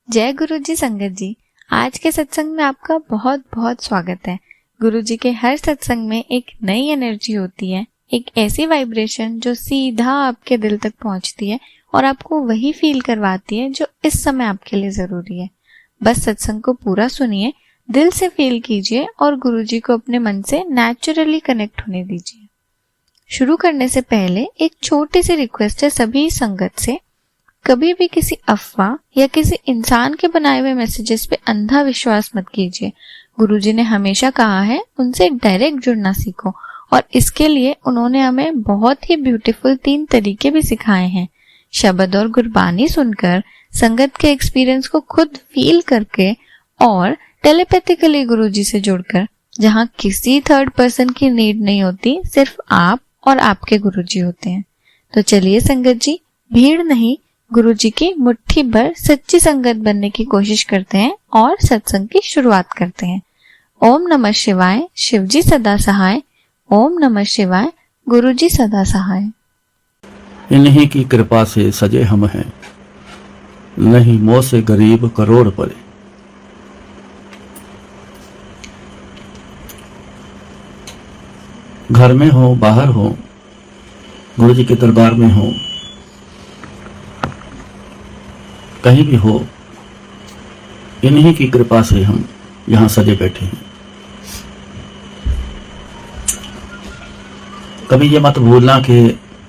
जय गुरु जी संगत जी। आज के सत्संग में आपका बहुत बहुत स्वागत है। गुरु जी के हर सत्संग में एक नई एनर्जी होती है, एक ऐसी वाइब्रेशन जो सीधा आपके दिल तक पहुंचती है और आपको वही फील करवाती है जो इस समय आपके लिए जरूरी है। बस सत्संग को पूरा सुनिए, दिल से फील कीजिए और गुरु जी को अपने मन से नेचुरली कनेक्ट होने दीजिए। शुरू करने से पहले एक छोटी सी रिक्वेस्ट है सभी संगत से, कभी भी किसी अफवाह या किसी इंसान के बनाए हुए मैसेजेस पे अंधा विश्वास मत कीजिए। गुरुजी ने हमेशा कहा है उनसे डायरेक्ट जुड़ना सीखो और इसके लिए उन्होंने हमें बहुत ही ब्यूटीफुल 3 तरीके भी सिखाए हैं। शब्द और गुरबानी सुनकर, संगत के एक्सपीरियंस को खुद फील करके और टेलीपैथिकली गुरुजी से जुड़कर, जहाँ किसी थर्ड पर्सन की नीड नहीं होती, सिर्फ आप और आपके गुरुजी होते हैं। तो चलिए संगत जी, भीड़ नहीं गुरुजी की मुट्ठी भर सच्ची संगत बनने की कोशिश करते हैं और सत्संग की शुरुआत करते हैं। ओम नमः शिवाय, शिवजी सदा सहाय। ओम नमः शिवाय, गुरुजी सदा सहाय। इन्हीं की कृपा से सजे हम हैं, नहीं मोह से गरीब करोड़ पड़े। घर में हो, बाहर हो, गुरुजी के दरबार में हो, कहीं भी हो, इन्हीं की कृपा से हम यहां सजे बैठे हैं। कभी ये मत भूलना कि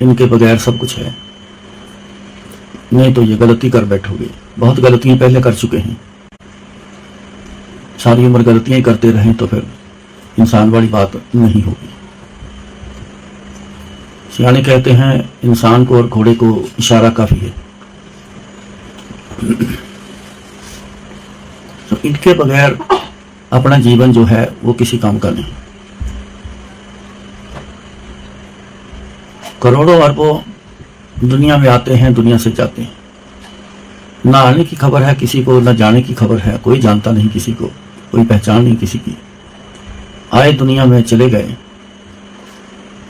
इनके बगैर सब कुछ है, नहीं तो ये गलती कर बैठोगे। बहुत गलतियां पहले कर चुके हैं, सारी उम्र गलतियां ही करते रहें तो फिर इंसान वाली बात नहीं होगी। सियाने कहते हैं इंसान को और घोड़े को इशारा काफी है। तो इनके बगैर अपना जीवन जो है वो किसी काम का नहीं। करोड़ों अरबों दुनिया में आते हैं, दुनिया से जाते हैं। ना आने की खबर है किसी को, ना जाने की खबर है, कोई जानता नहीं किसी को, कोई पहचान नहीं किसी की। आए दुनिया में, चले गए,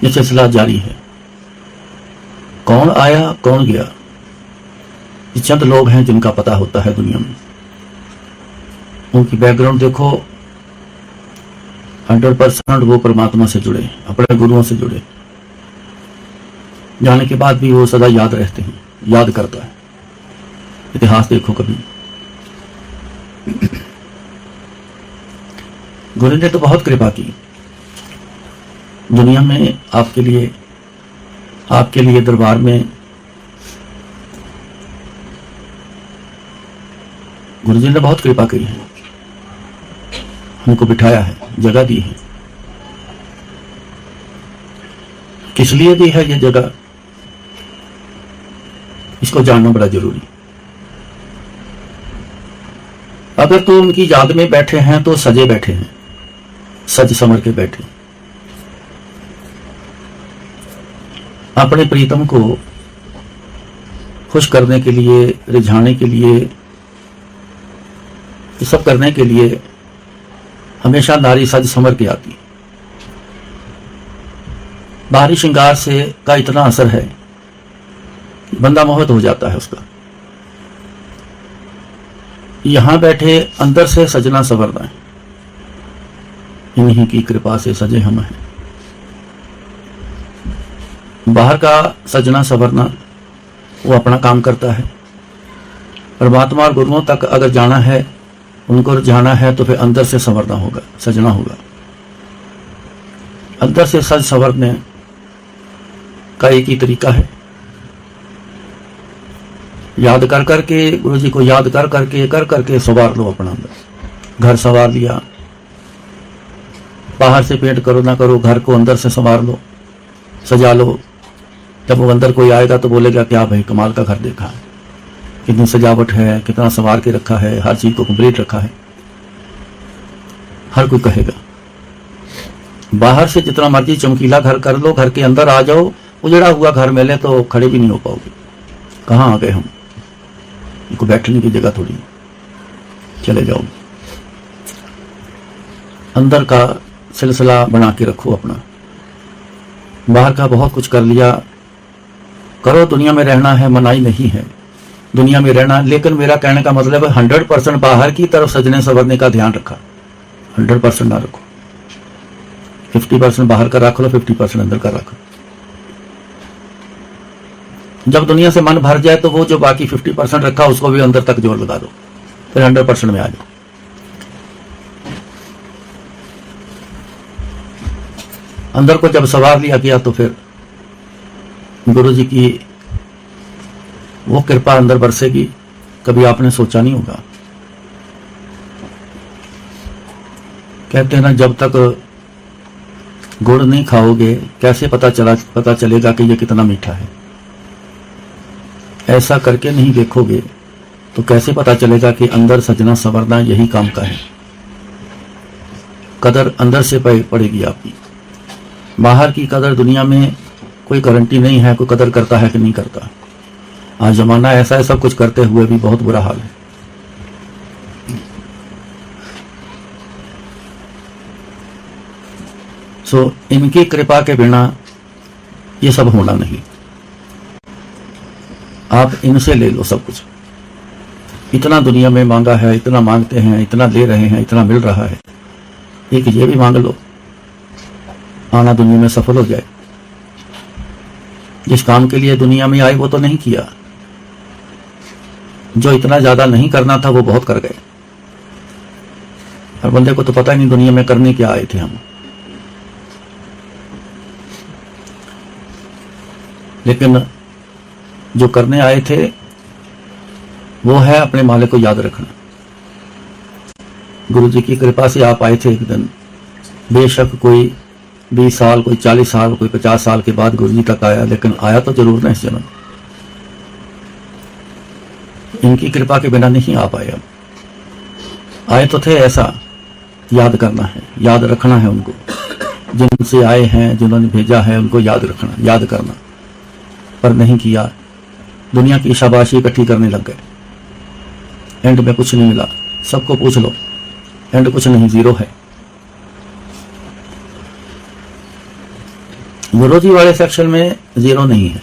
ये सिलसिला जारी है। कौन आया कौन गया, ये चंद लोग हैं जिनका पता होता है दुनिया में। उनकी बैकग्राउंड देखो, 100% वो परमात्मा से जुड़े, अपने गुरुओं से जुड़े। जाने के बाद भी वो सदा याद रहते हैं, याद करता है। इतिहास देखो कभी। गुरु ने तो बहुत कृपा की दुनिया में, आपके लिए दरबार में। गुरुजी ने बहुत कृपा की है, हमको बिठाया है, जगह दी है। किस लिए दी है ये जगह, इसको जानना बड़ा जरूरी। अगर तो उनकी याद में बैठे हैं तो सजे बैठे हैं, सज समर के बैठे। अपने प्रीतम को खुश करने के लिए, रिझाने के लिए, ये सब करने के लिए हमेशा नारी सज समर के आती है। बाहरी श्रृंगार से का इतना असर है कि बंदा मोहित हो जाता है उसका। यहां बैठे अंदर से सजना संवरना है, इन्हीं की कृपा से सजे हम हैं। बाहर का सजना संवरना वो अपना काम करता है। परमात्मा और गुरुओं तक अगर जाना है, उनको जाना है, तो फिर अंदर से संवरना होगा, सजना होगा। अंदर से सज संवरने का एक ही तरीका है, याद कर करके, गुरु जी को याद कर करके संवार लो अपना अंदर। घर संवार लिया, बाहर से पेंट करो ना करो, घर को अंदर से संवार लो, सजा लो। जब वो अंदर कोई आएगा तो बोलेगा क्या भाई कमाल का घर देखा है, कितनी सजावट है, कितना संवार के रखा है, हर चीज को कंप्लीट रखा है। हर कोई कहेगा। बाहर से जितना मर्जी चमकीला घर कर लो, घर के अंदर आ जाओ, उजड़ा हुआ घर मिले तो खड़े भी नहीं हो पाओगे। कहाँ आ गए हम, इनको बैठने की जगह थोड़ी, चले जाओ। अंदर का सिलसिला बना के रखो अपना। बाहर का बहुत कुछ कर लिया, करो, दुनिया में रहना है, मनाही नहीं है। दुनिया में रहना। लेकिन मेरा कहने का मतलब है 100% बाहर की तरफ सजने संवरने का ध्यान रखा, 100% ना रखो। 50% बाहर का रख लो, 50% अंदर का रखो। जब दुनिया से मन भर जाए तो वो जो बाकी 50% रखा उसको भी अंदर तक जोर लगा दो, फिर 100% में आ जाओ। अंदर को जब सवार लिया गया तो फिर गुरु जी की वो कृपा अंदर बरसेगी, कभी आपने सोचा नहीं होगा। कहते हैं ना, जब तक गुड़ नहीं खाओगे कैसे पता चलेगा कि ये कितना मीठा है। ऐसा करके नहीं देखोगे तो कैसे पता चलेगा कि अंदर सजना संवरना यही काम का है। कदर अंदर से पड़ेगी आपकी। बाहर की कदर दुनिया में कोई गारंटी नहीं है, कोई कदर करता है कि नहीं करता। आज जमाना ऐसा है, सब कुछ करते हुए भी बहुत बुरा हाल है। सो इनकी कृपा के बिना ये सब होना नहीं। आप इनसे ले लो सब कुछ। इतना दुनिया में मांगा है, इतना मांगते हैं, इतना ले रहे हैं, इतना मिल रहा है, एक ये भी मांग लो, आना दुनिया में सफल हो जाए। जिस काम के लिए दुनिया में आए वो तो नहीं किया, जो इतना ज्यादा नहीं करना था वो बहुत कर गए। हर बंदे को तो पता ही नहीं दुनिया में करने क्या आए थे हम। लेकिन जो करने आए थे वो है अपने मालिक को याद रखना। गुरु जी की कृपा से आप आए थे एक दिन। बेशक कोई 20 साल, कोई 40 साल, कोई 50 साल के बाद गुरु जी तक आया, लेकिन आया तो जरूर ना इस जन्म। इनकी कृपा के बिना नहीं आ पाए। अब आए तो थे, ऐसा याद करना है, याद रखना है उनको। जिनसे आए हैं, जिन्होंने भेजा है, उनको याद रखना, याद करना, पर नहीं किया। दुनिया की शाबाशी इकट्ठी करने लग गए। एंड में कुछ नहीं मिला। सबको पूछ लो, एंड कुछ नहीं, जीरो है। गुरु जी वाले सेक्शन में जीरो नहीं है।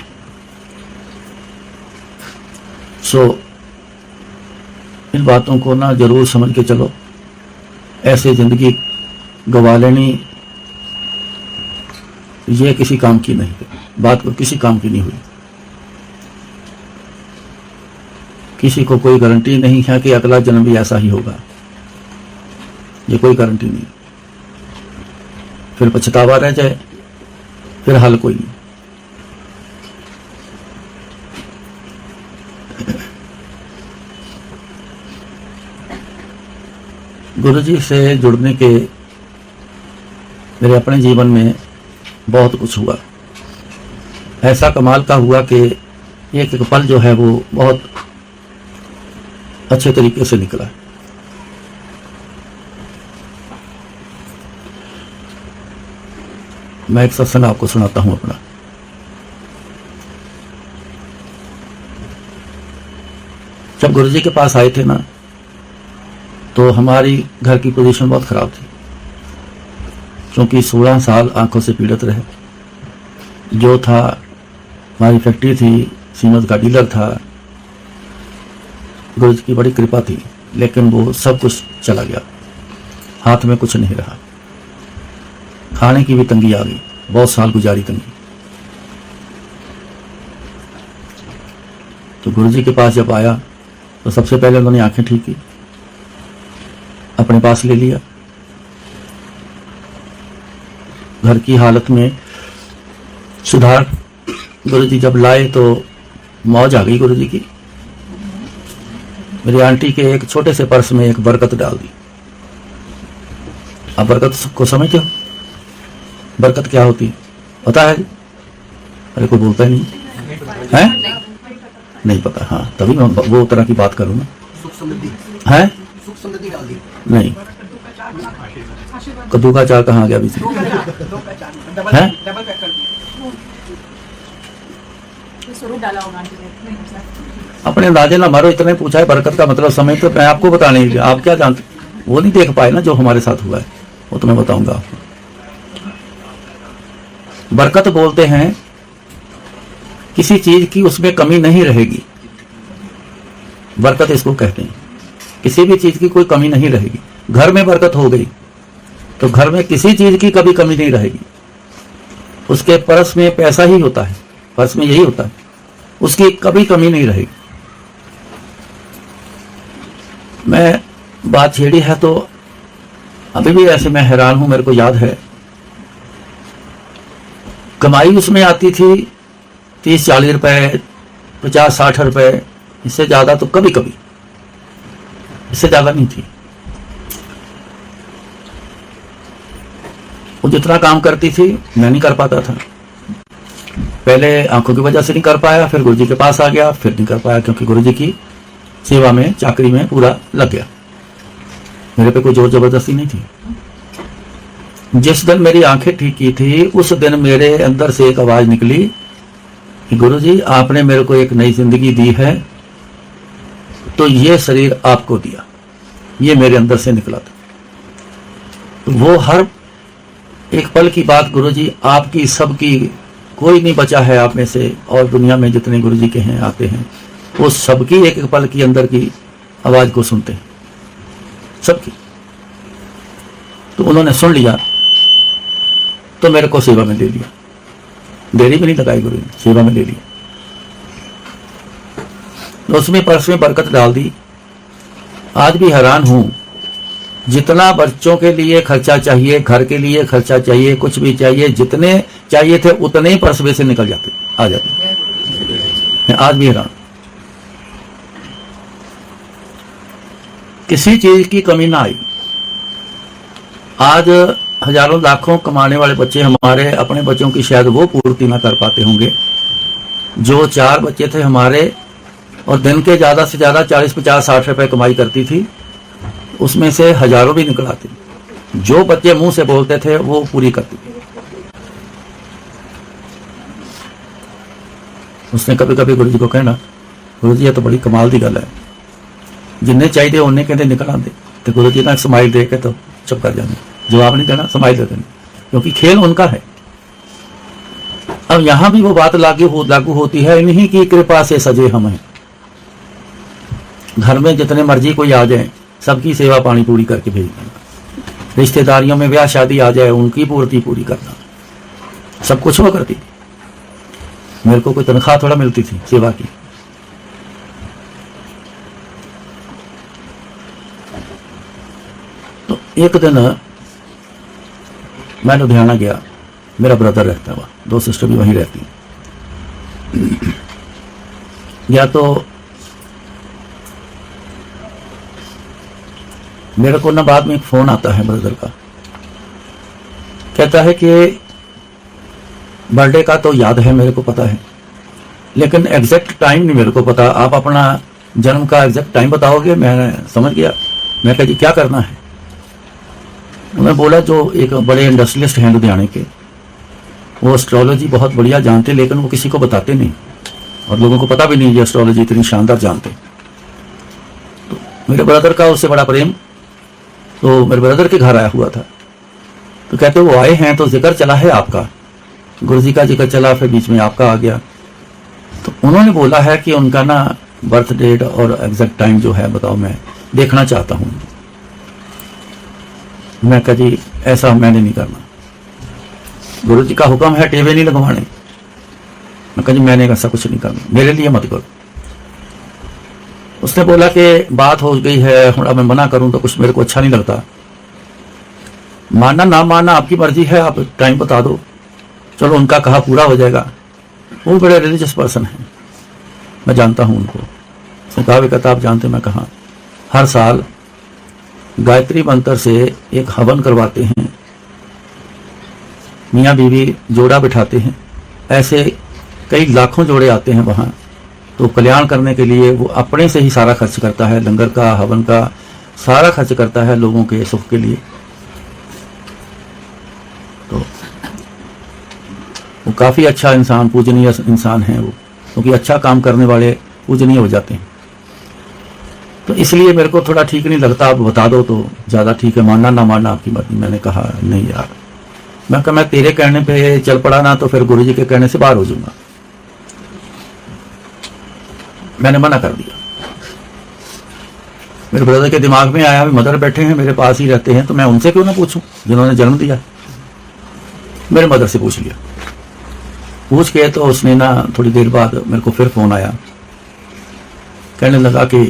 सो इन बातों को ना जरूर समझ के चलो। ऐसे जिंदगी गवा लेनी ये किसी काम की नहीं है। बात को किसी काम की नहीं हुई। किसी को कोई गारंटी नहीं है कि अगला जन्म भी ऐसा ही होगा, ये कोई गारंटी नहीं। फिर पछतावा रह जाए, फिर हल कोई नहीं। गुरु जी से जुड़ने के मेरे अपने जीवन में बहुत कुछ हुआ। ऐसा कमाल का हुआ कि एक एक पल जो है वो बहुत अच्छे तरीके से निकला। मैं एक सत्संग आपको सुनाता हूं अपना। जब गुरुजी के पास आए थे ना, तो हमारी घर की पोजीशन बहुत खराब थी, क्योंकि 16 साल आंखों से पीड़ित रहे। जो था, हमारी फैक्ट्री थी, सीमेंट का डीलर था। गुरुजी की बड़ी कृपा थी, लेकिन वो सब कुछ चला गया, हाथ में कुछ नहीं रहा। खाने की भी तंगी आ गई, बहुत साल गुजारी तंगी। तो गुरुजी के पास जब आया तो सबसे पहले उन्होंने आंखें ठीक की, अपने पास ले लिया। घर की हालत में सुधार गुरुजी जब लाए तो मौज आ गई गुरुजी की। मेरी आंटी के एक छोटे से पर्स में एक बरकत डाल दी। आप बरकत को समझते हो? बरकत क्या होती पता है? अरे कोई बोलता ही नहीं है, नहीं पता। हाँ, तभी मैं वो तरह की बात करूँ ना। है नहीं, कद्दू का चार कहाँ गया बीच में? है अपने अंदाजे ना मारो। इतने पूछा है बरकत का मतलब समझ, तो मैं आपको बताने के, आप क्या जानते, वो नहीं देख पाए ना जो हमारे साथ हुआ है, वो तो मैं बताऊंगा आपको। बरकत बोलते हैं किसी चीज की उसमें कमी नहीं रहेगी। बरकत इसको कहते हैं। किसी भी चीज की कोई कमी नहीं रहेगी। घर में बरकत हो गई तो घर में किसी चीज की कभी कमी नहीं रहेगी। उसके पर्स में पैसा ही होता है, पर्स में यही होता है, उसकी कभी कमी नहीं रहेगी। मैं बात छेड़ी है तो अभी भी ऐसे मैं हैरान हूं। मेरे को याद है कमाई उसमें आती थी 30-40 रुपए, 50-60 रुपए, इससे ज्यादा तो कभी कभी, इससे ज्यादा नहीं थी। वो जितना काम करती थी मैं नहीं कर पाता था। पहले आंखों की वजह से नहीं कर पाया, फिर गुरुजी के पास आ गया, फिर नहीं कर पाया क्योंकि गुरुजी की सेवा में, चाकरी में पूरा लग गया। मेरे पे कोई जोर जबरदस्ती नहीं थी। जिस दिन मेरी आंखें ठीक की थी उस दिन मेरे अंदर से एक आवाज निकली कि गुरुजी आपने मेरे को एक नई जिंदगी दी है, तो ये शरीर आपको दिया। ये मेरे अंदर से निकला था। तो वो हर एक पल की बात गुरुजी आपकी, सबकी, कोई नहीं बचा है आप में से, और दुनिया में जितने गुरुजी के हैं आते हैं वो सबकी एक एक पल की अंदर की आवाज को सुनते हैं, सबकी। तो उन्होंने सुन लिया तो मेरे को सेवा में ले लिया। देरी भी नहीं लगाई गुरु ने, सेवा में ले लिया। तो उसमें पर्स में बरकत डाल दी। आज भी हैरान हूं, जितना बच्चों के लिए खर्चा चाहिए, घर के लिए खर्चा चाहिए, कुछ भी चाहिए, जितने चाहिए थे उतने ही पर्स में से निकल जाते, आ जाते। मैं आज भी हैरान, किसी चीज की कमी ना आई। आज हजारों लाखों कमाने वाले बच्चे हमारे, अपने बच्चों की शायद वो पूर्ति ना कर पाते होंगे। जो 4 बच्चे थे हमारे, और दिन के ज्यादा से ज्यादा 40-50-60 रुपए कमाई करती थी, उसमें से हजारों भी निकल आते। जो बच्चे मुंह से बोलते थे वो पूरी करती थी। उसने कभी कभी गुरुजी को कहना, गुरुजी ये तो बड़ी कमाल की गल है, जिन्हें चाहिए उन्हें कहते निकल आते। तो गुरुजी ना स्माइल दे के तो चुप कर जाने, जवाब नहीं देना, स्माइल दे देना, क्योंकि खेल उनका है। अब यहां भी वो बात लागू होती है, इन्हीं की कृपा से सजे हम हैं। घर में जितने मर्जी कोई आ जाए, सबकी सेवा पानी पूरी करके भेज देना। रिश्तेदारियों में ब्याह शादी आ जाए, उनकी पूर्ति पूरी करना, सब कुछ वो करती। मेरे को कोई तनख्वाह थोड़ा मिलती थी सेवा की। तो एक दिन मैं लुधियाना गया, मेरा ब्रदर रहता है वहाँ, 2 सिस्टर भी वहीं रहती हैं। या तो मेरे को ना बाद में एक फोन आता है ब्रदर का, कहता है कि बर्थडे का तो याद है, मेरे को पता है, लेकिन एग्जैक्ट टाइम नहीं मेरे को पता। आप अपना जन्म का एग्जैक्ट टाइम बताओगे? मैं समझ गया। मैं कहा जी क्या करना है? उन्होंने बोला जो एक बड़े इंडस्ट्रियलिस्ट हैं लुधियाने के, वो एस्ट्रोलॉजी बहुत बढ़िया जानते, लेकिन वो किसी को बताते नहीं, और लोगों को पता भी नहीं ये एस्ट्रोलॉजी इतनी शानदार जानते। तो मेरे ब्रदर का उससे बड़ा प्रेम, तो मेरे ब्रदर के घर आया हुआ था। तो कहते वो आए हैं तो जिक्र चला है आपका, गुरुजी का जिक्र चला, फिर बीच में आपका आ गया। तो उन्होंने बोला है कि उनका ना बर्थ डेट और एग्जैक्ट टाइम जो है बताओ, मैं देखना चाहता हूं। मैं कहा जी ऐसा मैंने नहीं करना, गुरुजी का हुक्म है टेवे नहीं लगवाने। मैं कहा जी मैंने ऐसा कुछ नहीं करना, मेरे लिए मत करो। उसने बोला कि बात हो गई है, थोड़ा मैं मना करूं तो कुछ मेरे को अच्छा नहीं लगता, मानना ना मानना आपकी मर्जी है, आप टाइम बता दो, चलो उनका कहा पूरा हो जाएगा। वो बड़े रिलीजियस पर्सन हैं, मैं जानता हूं उनको। उसने कहा कहता आप जानते? मैं कहा हर साल गायत्री मंत्र से एक हवन करवाते हैं, मियाँ बीवी जोड़ा बिठाते हैं, ऐसे कई लाखों जोड़े आते हैं वहां। तो कल्याण करने के लिए वो अपने से ही सारा खर्च करता है, लंगर का, हवन का सारा खर्च करता है लोगों के सुख के लिए। तो वो काफी अच्छा इंसान, पूजनीय इंसान है वो, क्योंकि अच्छा काम करने वाले पूजनीय हो जाते हैं। तो इसलिए मेरे को थोड़ा ठीक नहीं लगता, आप बता दो तो ज्यादा ठीक है, मानना ना मानना आपकी मर्जी। मैंने कहा नहीं यार, मैं कहा मैं तेरे कहने पे चल पड़ा ना तो फिर गुरुजी के कहने से बाहर हो जाऊंगा। मैंने मना कर दिया। मेरे ब्रदर के दिमाग में आया, मदर बैठे हैं मेरे पास ही रहते हैं, तो मैं उनसे क्यों ना पूछूं जिन्होंने जन्म दिया। मेरे मदर से पूछ लिया। पूछ के तो उसने ना थोड़ी देर बाद मेरे को फिर फोन आया, कहने लगा कि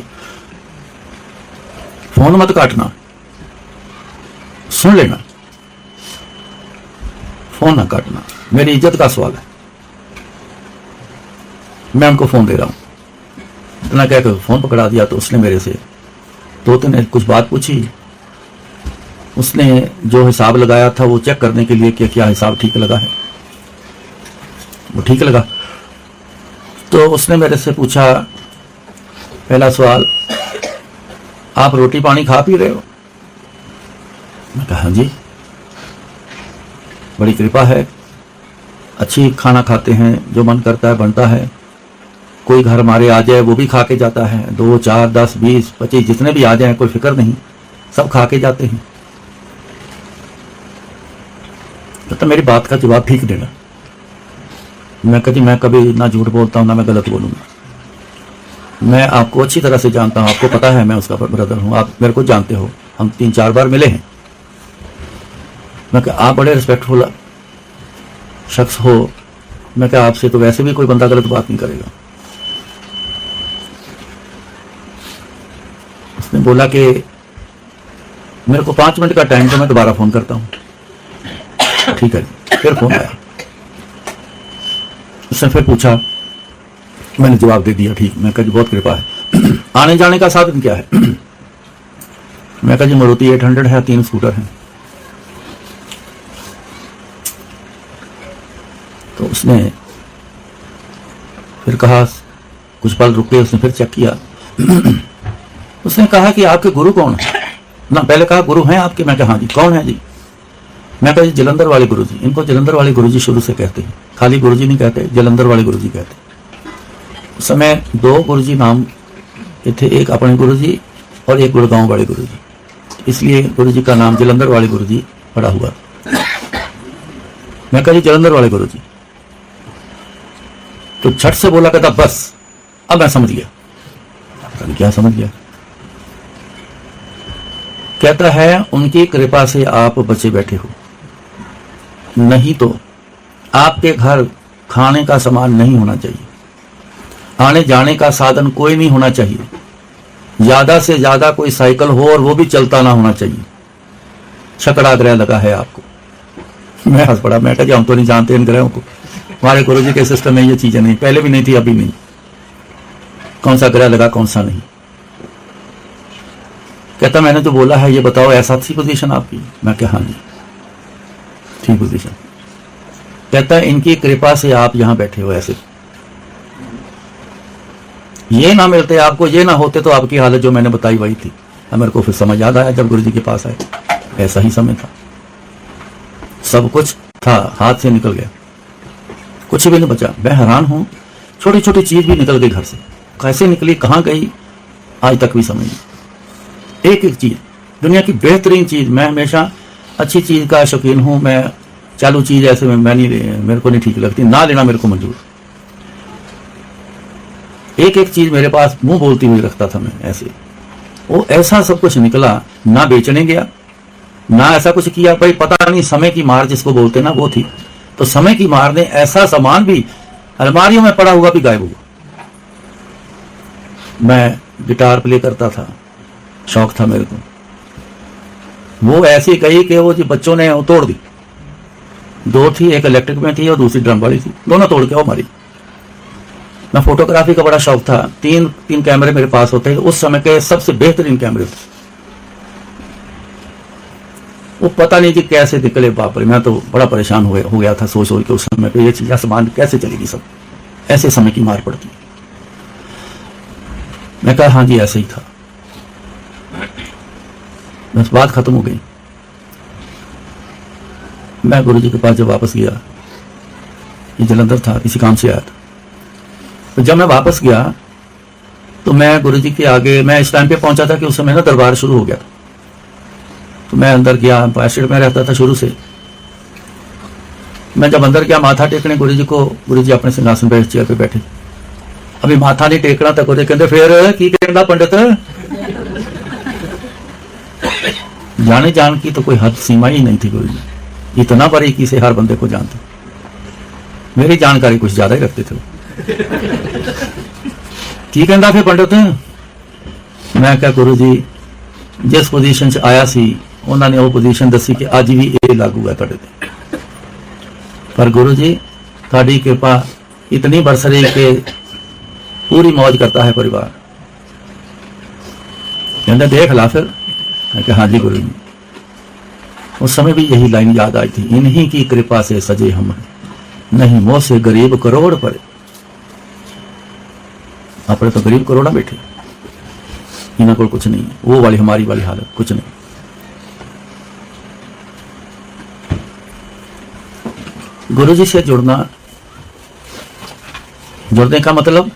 फोन मत काटना, सुन लेना, फोन ना काटना, मेरी इज्जत का सवाल है। मैं उनको फोन दे रहा हूं। इतना कहकर फोन पकड़ा दिया। तो उसने मेरे से 2-3 कुछ बात पूछी। उसने जो हिसाब लगाया था वो चेक करने के लिए कि क्या हिसाब ठीक लगा है। वो ठीक लगा। तो उसने मेरे से पूछा, पहला सवाल, आप रोटी पानी खा पी रहे हो? मैं कहा हाँ जी, बड़ी कृपा है, अच्छी खाना खाते हैं, जो मन करता है बनता है। कोई घर हमारे आ जाए वो भी खा के जाता है, 2, 4, 10, 20, 25 जितने भी आ जाए कोई फिक्र नहीं, सब खा के जाते हैं। तो मेरी बात का जवाब ठीक देना। मैं कभी ना झूठ बोलता हूं ना मैं गलत बोलूंगा। मैं आपको अच्छी तरह से जानता हूं, आपको पता है मैं उसका ब्रदर हूं, आप मेरे को जानते हो, हम 3-4 बार मिले हैं। मैं कहा आप बड़े रिस्पेक्टफुल शख्स हो, मैं कहा आपसे तो वैसे भी कोई बंदा गलत बात नहीं करेगा। उसने बोला कि मेरे को 5 मिनट का टाइम तो मैं दोबारा फोन करता हूं। ठीक है, फिर फोन आया। उसने फिर पूछा, मैंने जवाब दे दिया ठीक। मैं कहा बहुत कृपा है। आने जाने का साधन क्या है? मैं कहा जी मारुति 800 है, 3 स्कूटर हैं। तो उसने फिर कहा, कुछ पल रुके, उसने फिर चेक किया। उसने कहा कि आपके गुरु कौन है ना? पहले कहा गुरु हैं आपके? मैं कहा हाँ जी। कौन है जी? मैं कहा जी जलंधर वाले गुरु जी। इनको जलंधर वाले गुरु जी शुरू से कहते हैं, खाली गुरु जी नहीं कहते, जलंधर वाले गुरु जी कहते। उस समय 2 गुरु जी नाम थे, एक अपने गुरु जी और एक गुड़गांव वाले गुरु जी, इसलिए गुरु जी का नाम जलंधर वाले गुरु जी पड़ा हुआ। मैं कहा जी जलंधर वाले गुरु जी। तो झट से बोला, कहता बस अब मैं समझ गया। पता नहीं क्या समझ गया। कहता है उनकी कृपा से आप बचे बैठे हो, नहीं तो आपके घर खाने का सामान नहीं होना चाहिए, आने जाने का साधन कोई नहीं होना चाहिए, ज्यादा से ज्यादा कोई साइकिल हो और वो भी चलता ना होना चाहिए। छकड़ा ग्रह लगा है आपको। मैं हंस पड़ा। मैं कहा हम तो नहीं जानते इन ग्रहों को, हमारे गुरु जी के सिस्टम में ये चीजें नहीं, पहले भी नहीं थी अभी नहीं। कौन सा ग्रह लगा कौन सा नहीं। कहता मैंने जो बोला है ये बताओ, ऐसा थी पोजीशन आपकी? मैं कहा हाँ जी ठीक पोजीशन। कहता है इनकी कृपा से आप यहां बैठे हो। ऐसे ये ना मिलते आपको, ये ना होते तो आपकी हालत जो मैंने बताई वही थी। मेरे को फिर समझ याद आया जब गुरु जी के पास आए, ऐसा ही समय था, सब कुछ था, हाथ से निकल गया, कुछ भी नहीं बचा। मैं हैरान हूं, छोटी छोटी चीज भी निकल गई घर से, कैसे निकली कहां गई आज तक भी समझ नहीं। एक एक चीज, दुनिया की बेहतरीन चीज। मैं हमेशा अच्छी चीज का शौकीन हूं, मैं चालू चीज ऐसे मैं नहीं, मेरे को नहीं ठीक लगती, ना लेना मेरे को मंजूर। एक एक चीज मेरे पास मुंह बोलती हुई रखता था मैं ऐसे। वो ऐसा सब कुछ निकला, ना बेचने गया ना ऐसा कुछ किया। भाई पता नहीं, समय की मार जिसको बोलते ना वो थी। तो समय की मार ने ऐसा सामान भी अलमारियों में पड़ा हुआ भी गायब हुआ। मैं गिटार प्ले करता था, शौक था मेरे को। वो ऐसी कही कि वो जी बच्चों ने तोड़ दी। 2 थी, एक इलेक्ट्रिक में थी और दूसरी ड्रम वाली थी, दोनों तोड़ के वो मारी। मैं फोटोग्राफी का बड़ा शौक था, 3 कैमरे मेरे पास होते थे, उस समय के सबसे बेहतरीन कैमरे थे। वो पता नहीं कि कैसे निकले, बाप रे। मैं तो बड़ा परेशान हो गया था सोच के उस समय पे ये चीज आसमान कैसे चलेगी, सब ऐसे समय की मार पड़ती। मैं कहा हाँ जी ऐसे ही था, बस बात खत्म हो गई। मैं गुरुजी के पास जब वापस गया, ये जलंधर था, किसी काम से आया था। तो जब मैं वापस गया तो मैं गुरुजी के आगे, मैं इस टाइम पे पहुंचा था कि उस समय ना दरबार शुरू हो गया था। तो मैं अंदर गया, पैसेट में रहता था शुरू से। मैं जब अंदर गया माथा टेकने गुरुजी को, गुरुजी अपने सिंहासन पे चेयर पे बैठे। अभी माथा नहीं टेकना था, गुरुजी कहते फिर की कहना पंडित जाने जान की तो कोई हद सीमा ही नहीं थी गुरु जी, इतना बारीकी से हर बंदे को जानते। मेरी जानकारी कुछ ज्यादा ही रखते थे। की कहता फिर पंडित, मैं क्या गुरु जी जिस पोजीशन च आया सी उन्होंने वो पोजीशन दसी कि अज भी ये लागू है तुहाडे ते, पर गुरु जी तुहाडी कृपा इतनी बरस रही कि पूरी मौज करता है परिवार। कहते देख ला फिर। मैं कहा हाँ जी गुरु जी। उस समय भी यही लाइन याद आई थी, इन्हीं की कृपा से सजे हम हैं, नहीं मोह से गरीब करोड़ पड़े। अपने तो गरीब करोड़ा बैठे, इन्होंने को कुछ नहीं है, वो वाली हमारी वाली हालत कुछ नहीं। गुरु जी से जुड़ना, जुड़ने का मतलब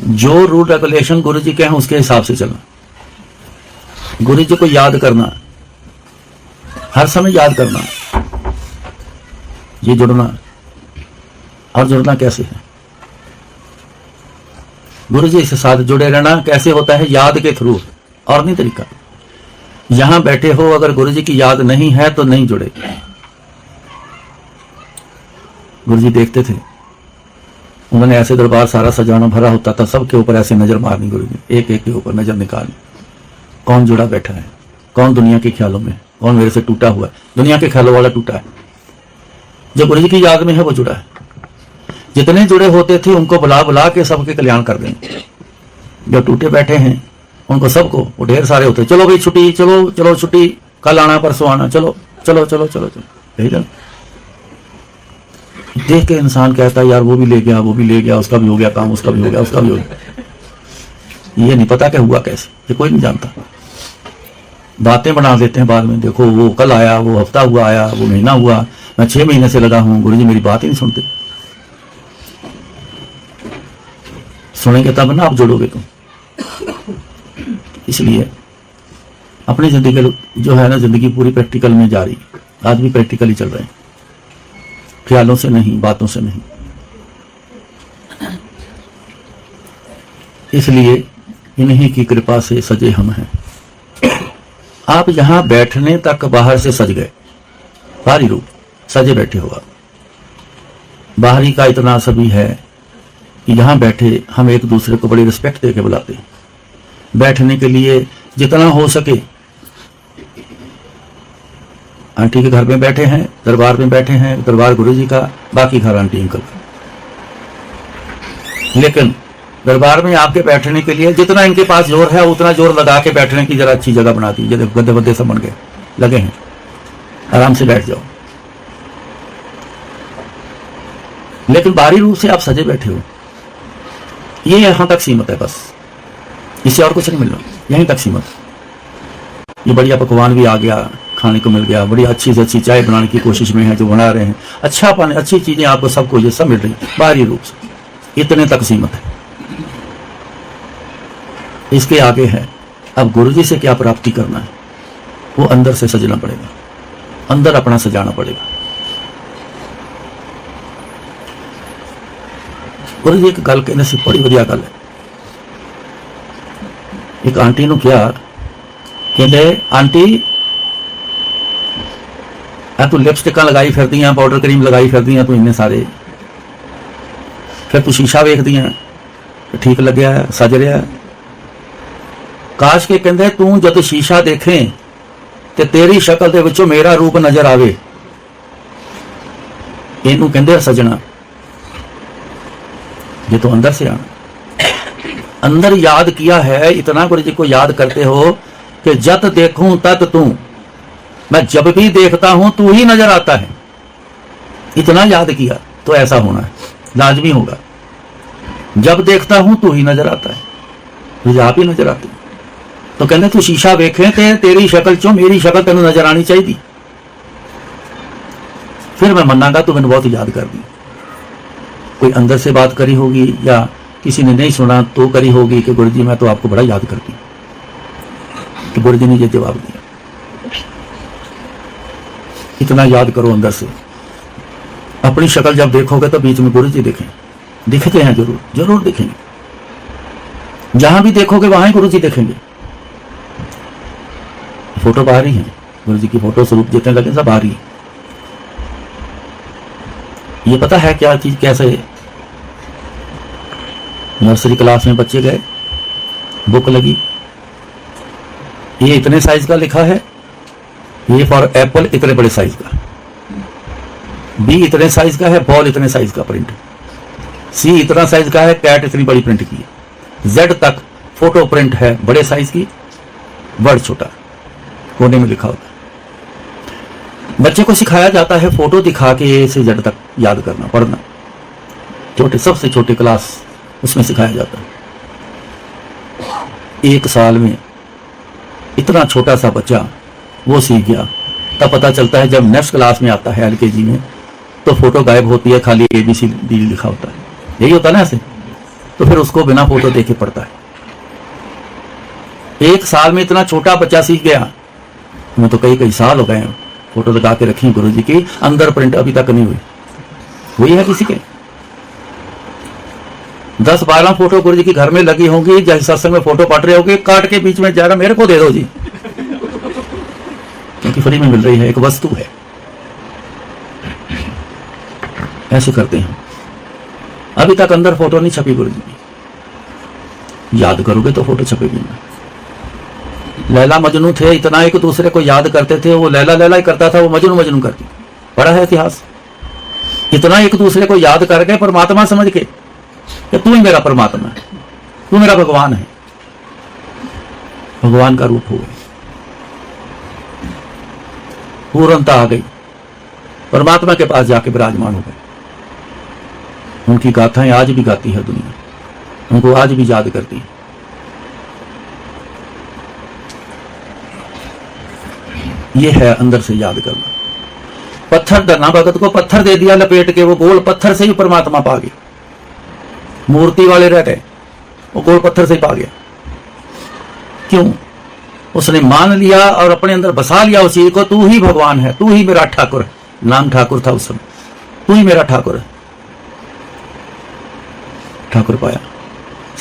जो रूल रेगुलेशन गुरु जी के हैं उसके हिसाब से चलना, गुरु जी को याद करना, हर समय याद करना, ये जुड़ना। और जुड़ना कैसे है? गुरु जी के साथ जुड़े रहना कैसे होता है? याद के थ्रू, और नहीं तरीका। यहां बैठे हो अगर गुरु जी की याद नहीं है तो नहीं जुड़े। गुरु जी देखते थे, उन्होंने ऐसे दरबार सारा सजाना भरा होता था, सबके ऊपर ऐसे नजर मारनी गुरु जी, एक एक के ऊपर नजर निकालनी, कौन जुड़ा बैठा है, कौन दुनिया के ख्यालों में, कौन मेरे से टूटा हुआ है। दुनिया के ख्यालों वाला टूटा है, जो गुरु जी की याद में है वो जुड़ा है। जितने जुड़े होते थे उनको बुला बुला के सबके कल्याण कर देंगे। जो टूटे बैठे हैं उनको सबको, वो ढेर सारे होते, चलो भाई छुट्टी, चलो चलो छुट्टी, कल आना परसों आना, चलो चलो चलो चलो चलो, यही ना। देख के इंसान कहता है यार वो भी ले गया, वो भी ले गया, उसका भी हो गया काम, उसका भी हो गया, उसका भी हो गया। ये नहीं पता क्या हुआ कैसे, ये कोई नहीं जानता। बातें बना देते हैं बाद में, देखो वो कल आया, वो हफ्ता हुआ आया, वो महीना हुआ, मैं 6 महीने से लगा हूं, गुरुजी मेरी बात ही नहीं सुनते। सुनेंगे तब ना आप जुड़ोगे तुम। इसलिए अपनी जिंदगी जो है ना, जिंदगी पूरी प्रैक्टिकल में जा रही है। आज भी प्रैक्टिकल ही चल रहे हैं, ख्यालों से नहीं, बातों से नहीं। इसलिए इन्हीं की कृपा से सजे हम हैं। आप यहां बैठने तक बाहर से सज गए, बाहरी रूप सजे बैठे हो आप। बाहरी का इतना असर भी है कि यहां बैठे हम एक दूसरे को बड़ी रिस्पेक्ट देके बुलाते हैं। बैठने के लिए जितना हो सके, आंटी के घर में बैठे हैं, दरबार में बैठे हैं, दरबार गुरुजी का, बाकी घर आंटी अंकल का। लेकिन दरबार में आपके बैठने के लिए जितना इनके पास जोर है उतना जोर लगा के बैठने की जरा अच्छी जगह बना दी। गद्दे बद्दे सब बन गए, लगे हैं, आराम से बैठ जाओ। लेकिन बाहरी रूप से आप सजे बैठे हो, ये यहां तक सीमित है, बस इससे और कुछ नहीं मिलना, यहीं तक सीमित। ये बढ़िया पकवान भी आ गया, खाने को मिल गया, बड़ी अच्छी से अच्छी चाय बनाने की कोशिश में है जो बना रहे हैं, अच्छा पानी, अच्छी चीजें आपको सबको ये सब मिल रही बाहरी रूप से, इतने तक सीमित है। इसके आगे है अब गुरुजी से क्या प्राप्ति करना है, वो अंदर से सजना पड़ेगा, अंदर अपना सजाना पड़ेगा। गुरुजी एक गल कहने से बड़ी बढ़िया गल है। एक आंटी ने क्या कहते, आंटी तू लिपस्टिक लगाई फिरदी, पाउडर क्रीम लगाई फिरदी, तू इन्ने सारे, फिर तू शीशा वेखदी है, ठीक लग्या सज रहा। काश के कहते तू जब शीशा देखे ते तेरी शक्ल दे विचों मेरा रूप नजर आवे, इनू कहते सजना। ये तो अंदर से आना, अंदर याद किया है इतना। गुरु जी को याद करते हो कि जत देखूं तत तू, मैं जब भी देखता हूं तू ही नजर आता है, इतना याद किया तो ऐसा होना है, लाजमी होगा। जब देखता हूं तू ही नजर आता है, तुझे आप ही नजर आते। तो कहते तू शीशा वेखे ते तेरी शक्ल चो मेरी शक्ल तेन नजर आनी चाहिए, फिर मैं मनागा तू मैंने बहुत याद कर दी। कोई अंदर से बात करी होगी या किसी ने नहीं सुना तो करी होगी कि गुरु जी मैं तो आपको बड़ा याद करती, तो गुरु जी ने ये जवाब दिया। इतना याद करो अंदर से। अपनी शक्ल जब देखोगे तो बीच में गुरु जी दिखें, दिखते हैं, जरूर जरूर दिखेंगे। जहां भी देखोगे वहां ही गुरु जी दिखेंगे। फोटो बाहर ही है, गुरु जी की फोटो स्वरूप जितने लगे सब बाहर ही है। ये पता है क्या चीज कैसे? नर्सरी क्लास में बच्चे गए, बुक लगी, ये इतने साइज का लिखा है, ये फॉर एप्पल इतने बड़े साइज का, बी इतने साइज का है, बॉल इतने साइज का प्रिंट, सी इतना साइज का है, कैट इतनी बड़ी प्रिंट की है, जेड तक फोटो प्रिंट है बड़े साइज की, वर्ड छोटा कोने में लिखा होता है। बच्चे को सिखाया जाता है फोटो दिखा के ए से जेड तक याद करना, पढ़ना, छोटे सबसे छोटे क्लास उसमें सिखाया जाता है। 1 साल में इतना छोटा सा बच्चा वो सीख गया। तब पता चलता है जब नेक्स्ट क्लास में आता है LKG में, तो फोटो गायब होती है, खाली ABCD लिखा होता है, यही होता है ना ऐसे। तो फिर उसको बिना फोटो देखे पढ़ता है। 1 साल में इतना छोटा बच्चा सीख गया। हमें तो कई साल हो गए हैं फोटो लगा के रखी गुरु जी की, अंदर प्रिंट अभी तक नहीं हुई। हुई है किसी के? 10-12 फोटो गुरु जी की घर में लगी होंगी, जैसे सत्संग में फोटो पढ़ रहे होंगे, काट के बीच में जा रहा मेरे को दे दो जी, क्योंकि फ्री में मिल रही है, एक वस्तु है। ऐसे करते हैं। अभी तक अंदर फोटो नहीं छपी गुरु जी की। याद करोगे तो फोटो छपेगी ना। लैला मजनू थे, इतना एक दूसरे को याद करते थे, वो लैला लैला ही करता था, वो मजनू मजनू करती। पढ़ा है इतिहास। इतना एक दूसरे को याद करके परमात्मा समझ के कि तू ही मेरा परमात्मा है, तू मेरा भगवान है, भगवान का रूप हो गए, पूर्णता आ गई, परमात्मा के पास जाके विराजमान हो गए। उनकी गाथाएं आज भी गाती है दुनिया, उनको आज भी याद करती है। ये है अंदर से याद करना। पत्थर धरना, भगत को पत्थर दे दिया लपेट के, वो गोल पत्थर से ही परमात्मा पा गया। मूर्ति वाले रह गए, वो गोल पत्थर से ही पा गया। क्यों? उसने मान लिया और अपने अंदर बसा लिया उस चीज को, तू ही भगवान है, तू ही मेरा ठाकुर है। नाम ठाकुर था उस समय, तू ही मेरा ठाकुर है। ठाकुर पाया,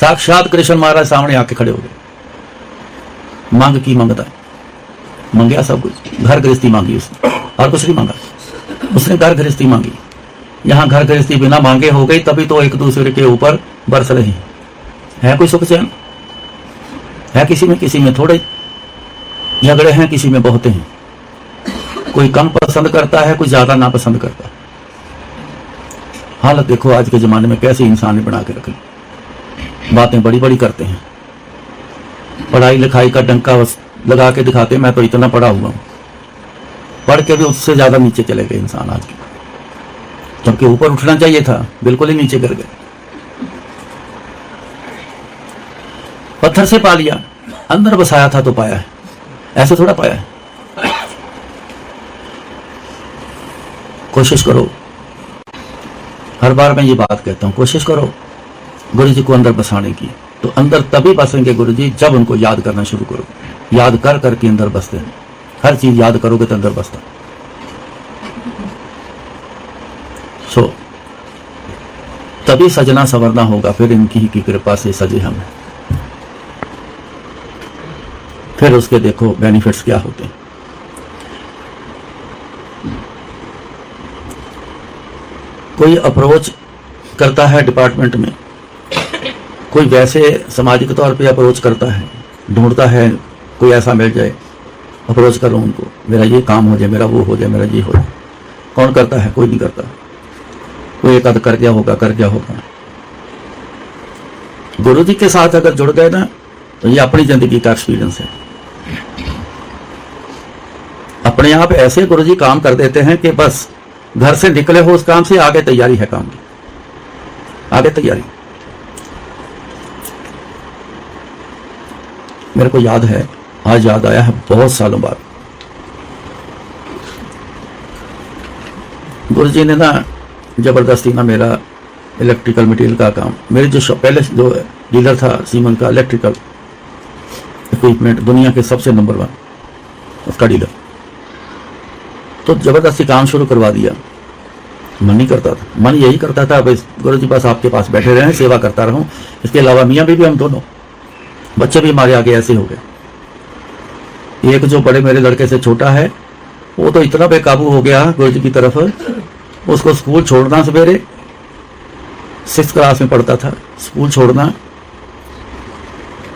साक्षात कृष्ण महाराज सामने आके खड़े हो गए। मांग की मंगता है, मंगया सब कुछ। घर गृहस्थी मांगी उसने, और कुछ नहीं मांगा। उसने घर गृहस्थी मांगी। यहां घर गृहस्थी बिना मांगे हो गई, तभी तो एक दूसरे के ऊपर बरस रहे है। कोई सुख चैन है किसी में थोड़े झगड़े हैं, किसी में बहुत हैं। कोई कम पसंद करता है, कोई ज्यादा ना पसंद करता। हालत देखो आज के जमाने में कैसे इंसान ने बना के रख ली। बातें बड़ी बड़ी करते हैं, पढ़ाई लिखाई का डंका लगा के दिखाते, मैं तो इतना पढ़ा हुआ हूं। पढ़ के भी उससे ज्यादा नीचे चले गए इंसान आज के, जबकि ऊपर उठना चाहिए था, बिल्कुल ही नीचे गिर गए। पत्थर से पा लिया, अंदर बसाया था तो पाया है, ऐसे थोड़ा पाया है। कोशिश करो, हर बार मैं ये बात कहता हूं, कोशिश करो गुरु जी को अंदर बसाने की। तो अंदर तभी बसेंगे गुरु जी जब उनको याद करना शुरू करो। याद कर करके अंदर बसते हैं। हर चीज याद करोगे तो अंदर बसता। सो तभी सजना संवरना होगा, फिर इनकी ही की कृपा से सजे हम। फिर उसके देखो बेनिफिट्स क्या होते हैं। कोई अप्रोच करता है डिपार्टमेंट में, कोई वैसे सामाजिक तौर पे अप्रोच करता है, ढूंढता है कोई ऐसा मिल जाए, अप्रोच करो उनको, मेरा ये काम हो जाए, मेरा वो हो जाए, मेरा ये हो जाए। कौन करता है? कोई नहीं करता। कोई एक आध कर गया होगा। गुरु जी के साथ अगर जुड़ गए ना, तो ये अपनी जिंदगी का एक्सपीरियंस है। अपने आप ऐसे गुरु जी काम कर देते हैं कि बस घर से निकले हो उस काम से, आगे तैयारी है काम की, आगे तैयारी। मेरे को याद है, आज याद आया है बहुत सालों बाद, गुरु जी ने ना जबरदस्ती ना मेरा इलेक्ट्रिकल मटेरियल का काम, मेरे जो पहले जो डीलर था सीमन का इलेक्ट्रिकल इक्विपमेंट, दुनिया के सबसे नंबर 1 उसका डीलर, तो जबरदस्ती काम शुरू करवा दिया। मन नहीं करता था, मन यही करता था बस गुरु जी बस आपके पास बैठे रहे, सेवा करता रहूं। इसके अलावा मियाँ भी हम दोनों, बच्चे भी हमारे आगे ऐसे हो गए। एक जो बड़े मेरे लड़के से छोटा है वो तो इतना बेकाबू हो गया गुरु जी की तरफ, उसको स्कूल छोड़ना सवेरे, 6th क्लास में पढ़ता था, स्कूल छोड़ना,